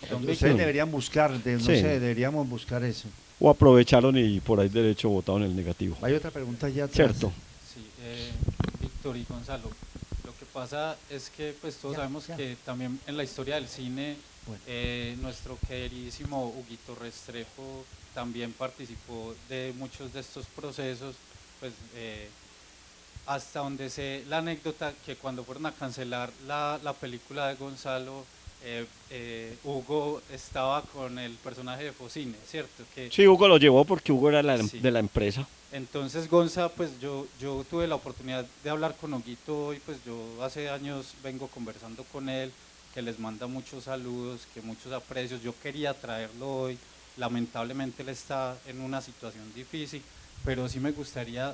Don Ustedes Víctor, deberían buscar, no Sí. sé, deberíamos buscar eso. O aprovecharon y por ahí derecho votaron el negativo. Hay otra pregunta ya atrás. Cierto. sí, Víctor y Gonzalo, lo que pasa es que pues todos Ya, sabemos ya. que también en la historia del cine Bueno. nuestro queridísimo Huguito Restrepo también participó de muchos de estos procesos, pues hasta donde sé la anécdota que cuando fueron a cancelar la película de Gonzalo, Hugo estaba con el personaje de Focine, ¿cierto? Que Sí, Hugo lo llevó porque Hugo era Sí. de la empresa. entonces Gonza, pues yo tuve la oportunidad de hablar con Huguito y pues yo hace años vengo conversando con él, que les manda muchos saludos, que muchos aprecios, yo quería traerlo hoy, lamentablemente él está en una situación difícil, pero sí me gustaría,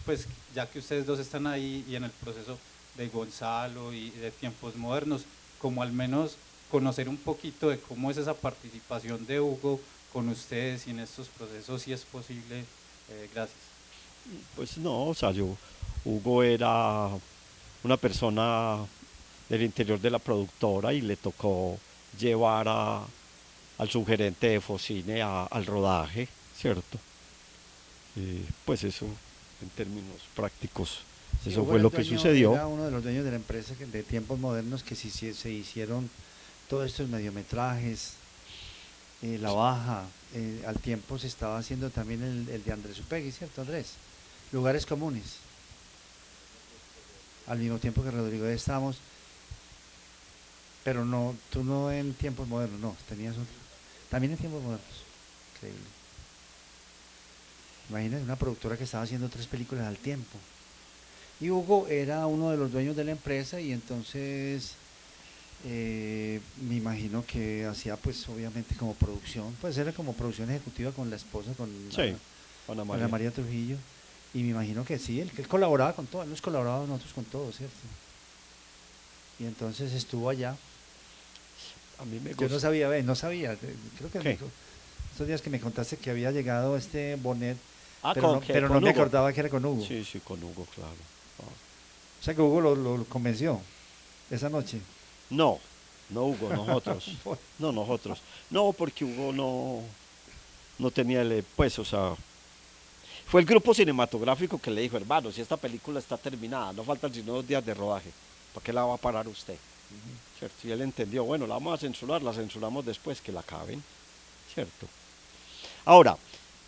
pues ya que ustedes dos están ahí y en el proceso de Gonzalo y de tiempos modernos, como al menos conocer un poquito de cómo es esa participación de Hugo con ustedes y en estos procesos, si es posible. Gracias. Pues no, o sea, Hugo era una persona del interior de la productora y le tocó llevar al subgerente de Focine al rodaje, ¿cierto? Pues eso, en términos prácticos, Sí, eso Hugo fue era lo el que dueño, sucedió. Era uno de los dueños de la empresa de tiempos modernos que se hicieron todos estos mediometrajes. La Baja, al tiempo se estaba haciendo también el de Andrés Upegui, ¿cierto, Andrés? Lugares comunes. Al mismo tiempo que Rodrigo estábamos, pero no, tú no en tiempos modernos, no, tenías otro. También en tiempos modernos. Increíble. Imagínate una productora que estaba haciendo 3 películas al tiempo. Y Hugo era uno de los dueños de la empresa y entonces me imagino que hacía pues obviamente como producción, pues era como producción ejecutiva con la esposa, con Sí, Ana Ana María. María Trujillo. Y me imagino que sí, que él colaboraba con todo, él nos colaboraba nosotros con todo, ¿cierto? Y entonces estuvo allá. A mí me Yo no gusta. sabía, no sabía, creo que ¿Qué? estos días que me contaste que había llegado este Bonet, Ah, pero no, pero no me Hugo. acordaba que era con Hugo. Sí, sí, con Hugo, claro. O sea que Hugo lo convenció esa noche. No, no Hugo, nosotros. No, nosotros. No, porque Hugo no tenía pues, o sea, fue el grupo cinematográfico que le dijo, hermano, si esta película está terminada, no faltan sino 2 días de rodaje, ¿para qué la va a parar usted? ¿Cierto? Y él entendió, bueno, la vamos a censurar, la censuramos después, que la acaben, ¿cierto? Ahora,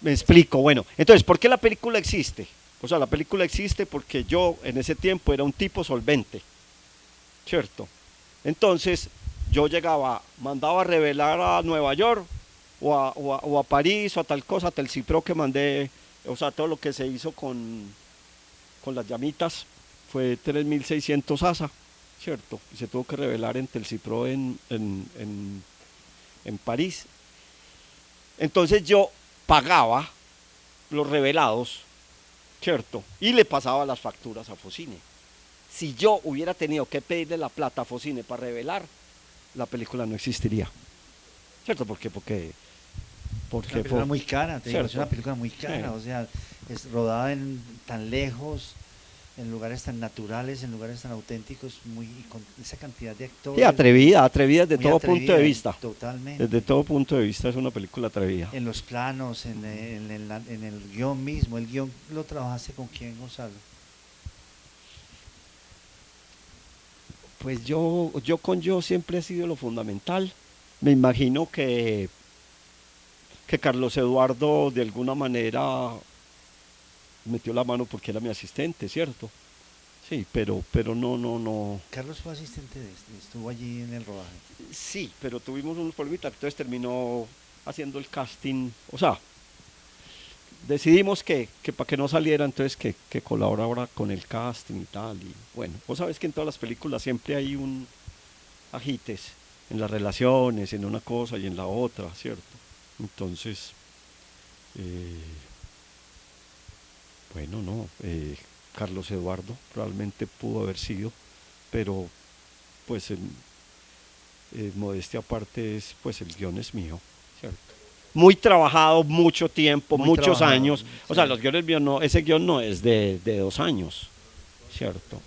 me explico, bueno, entonces, ¿por qué la película existe? O sea, la película existe porque yo en ese tiempo era un tipo solvente, ¿cierto? Entonces, yo llegaba, mandaba a revelar a Nueva York o a París o a tal cosa, a Cipro que mandé, o sea, todo lo que se hizo con las llamitas fue 3.600 asa, ¿cierto? Y se tuvo que revelar en Cipro en París. Entonces yo pagaba los revelados, ¿cierto? Y le pasaba las facturas a Focine. Si yo hubiera tenido que pedirle la plata a Focine para revelar, la película no existiría. ¿Cierto? Porque Una película muy cara, te digo, es ¿cierto? una película muy cara, Sí. o sea, es rodada tan lejos, en lugares tan naturales, en lugares tan auténticos, y con esa cantidad de actores. Sí, atrevida desde muy todo atrevida, punto de vista. Totalmente. Desde todo punto de vista es una película atrevida. En los planos, en el guión mismo. ¿El guión lo trabajaste con quién, Gonzalo? Pues yo siempre he sido lo fundamental. Me imagino que Carlos Eduardo de alguna manera metió la mano porque era mi asistente, ¿cierto? sí, pero no. Carlos fue asistente de este, estuvo allí en el rodaje. Sí, pero tuvimos unos problemitas, entonces terminó haciendo el casting, o sea, decidimos que para que no saliera, entonces que colaborara con el casting y tal, y bueno, vos sabes que en todas las películas siempre hay un agites en las relaciones, en una cosa y en la otra, ¿cierto? Entonces, eh, bueno, no, Carlos Eduardo realmente pudo haber sido, pero pues modestia aparte es, pues el guión es mío, ¿cierto? Muy trabajado, mucho tiempo, Muy muchos trabajado, años, o sea, sí. los guiones míos no, ese guión no es de 2 años, ¿cierto?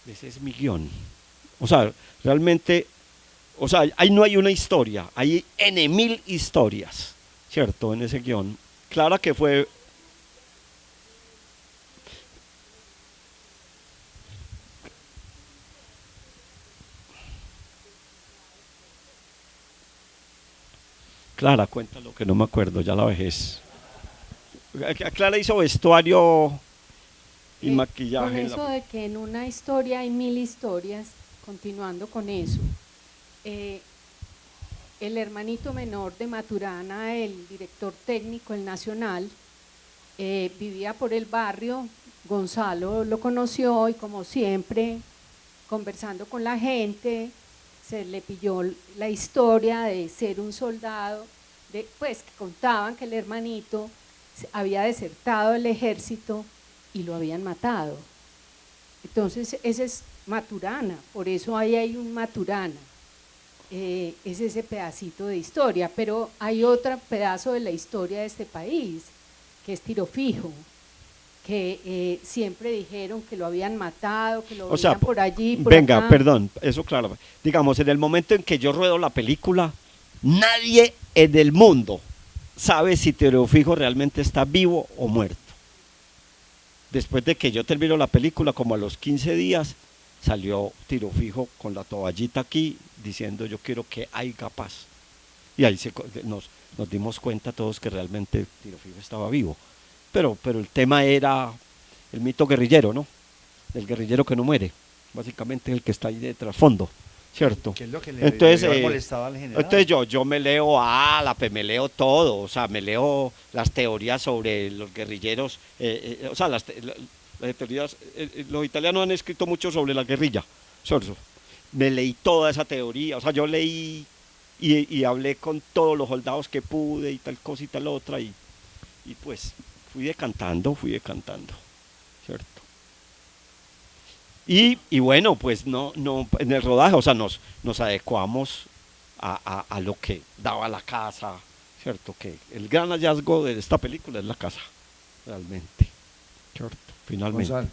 Ese es mi guión. O sea, realmente, o sea, ahí no hay una historia, hay N mil historias, ¿cierto? En ese guión. Clara que fue. Clara, cuéntalo que no me acuerdo, ya la vejez. Clara hizo vestuario y maquillaje. Con eso de que en una historia hay 1000 historias, continuando con eso, el hermanito menor de Maturana, el director técnico, el nacional, vivía por el barrio. Gonzalo lo conoció y, como siempre, conversando con la gente, se le pilló la historia de ser un soldado, pues que contaban que el hermanito había desertado del ejército y lo habían matado. Entonces ese es Maturana, por eso ahí hay un Maturana. Es ese pedacito de historia, pero hay otro pedazo de la historia de este país, que es Tiro Fijo, que siempre dijeron que lo habían matado, que lo O sea, veían por allí, por venga, acá. perdón, eso claro. Digamos, en el momento en que yo ruedo la película, nadie en el mundo sabe si Tiro Fijo realmente está vivo o muerto. Después de que yo termino la película, como a los 15 días, salió Tiro Fijo con la toallita aquí diciendo yo quiero que haya paz. Y ahí nos dimos cuenta todos que realmente Tiro Fijo estaba vivo. Pero el tema era el mito guerrillero, ¿no? El guerrillero que no muere, básicamente el que está ahí de trasfondo, ¿cierto? ¿Qué es lo que le Entonces, debió haber molestado al general? entonces yo me leo me leo todo, o sea, me leo las teorías sobre los guerrilleros, o sea, las teorías, los italianos han escrito mucho sobre la guerrilla, ¿cierto? Me leí toda esa teoría, o sea, yo leí y hablé con todos los soldados que pude y tal cosa y tal otra, y pues fui decantando, ¿cierto? Y bueno, pues no, en el rodaje, o sea, nos adecuamos a lo que daba la casa, ¿cierto? Que el gran hallazgo de esta película es la casa, realmente, ¿cierto? Finalmente. Gonzalo,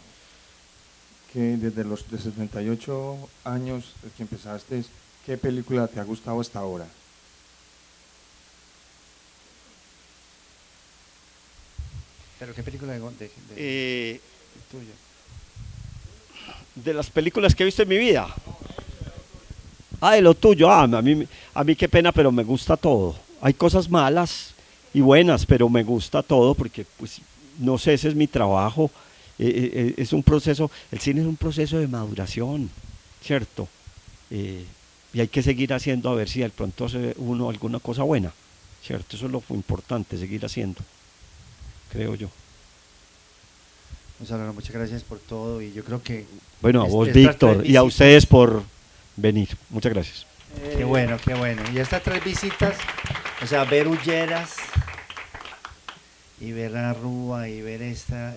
que desde los de 78 años que empezaste, ¿qué película te ha gustado hasta ahora? ¿Pero qué película de tuya? De las películas que he visto en mi vida. Ah, de lo tuyo. A mí qué pena, pero me gusta todo. Hay cosas malas y buenas, pero me gusta todo porque, pues, no sé, ese es mi trabajo. Es un proceso, el cine es un proceso de maduración, ¿cierto? Y hay que seguir haciendo a ver si de pronto hace uno alguna cosa buena, ¿cierto? Eso es lo importante, seguir haciendo, creo yo. Gonzalo, muchas gracias por todo y yo creo que... Bueno, a vos, estas Víctor, tres y a visitas- ustedes por venir. Muchas gracias. Qué bueno, qué bueno. Y estas 3 visitas, o sea, ver Ulleras y ver a Rúa y ver esta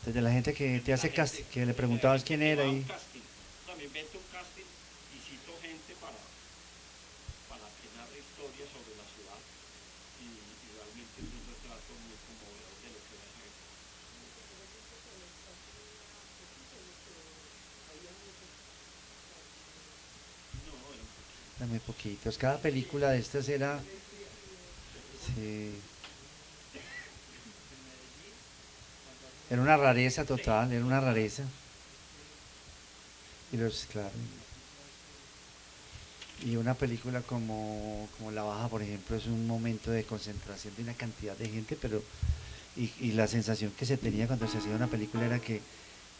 desde la gente que te hace casting, que le preguntabas quién era y... También invento un casting y cito gente para que narre historias sobre la ciudad y realmente es un retrato muy conmovedor de lo que era esa época. Eran muy poquitos. Cada película de estas era... Sí. Era una rareza total, era una rareza. Claro. Y una película como La Baja, por ejemplo, es un momento de concentración de una cantidad de gente, pero y la sensación que se tenía cuando se hacía una película era que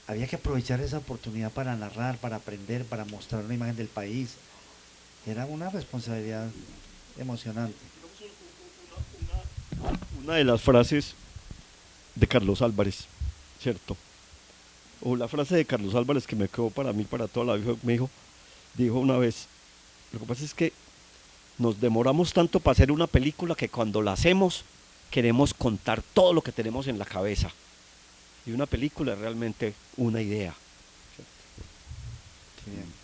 había que aprovechar esa oportunidad para narrar, para aprender, para mostrar una imagen del país. Era una responsabilidad emocionante. Una de las frases de Carlos Álvarez, ¿cierto? O la frase de Carlos Álvarez que me quedó para mí, para toda la vida, dijo una vez, lo que pasa es que nos demoramos tanto para hacer una película que cuando la hacemos queremos contar todo lo que tenemos en la cabeza. Y una película es realmente una idea. Qué bien.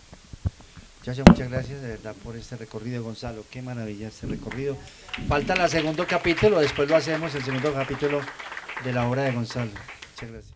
Muchas gracias de verdad por este recorrido, Gonzalo. Qué maravilla este recorrido. Falta el segundo capítulo, después lo hacemos, el segundo capítulo de la obra de Gonzalo. Muchas gracias.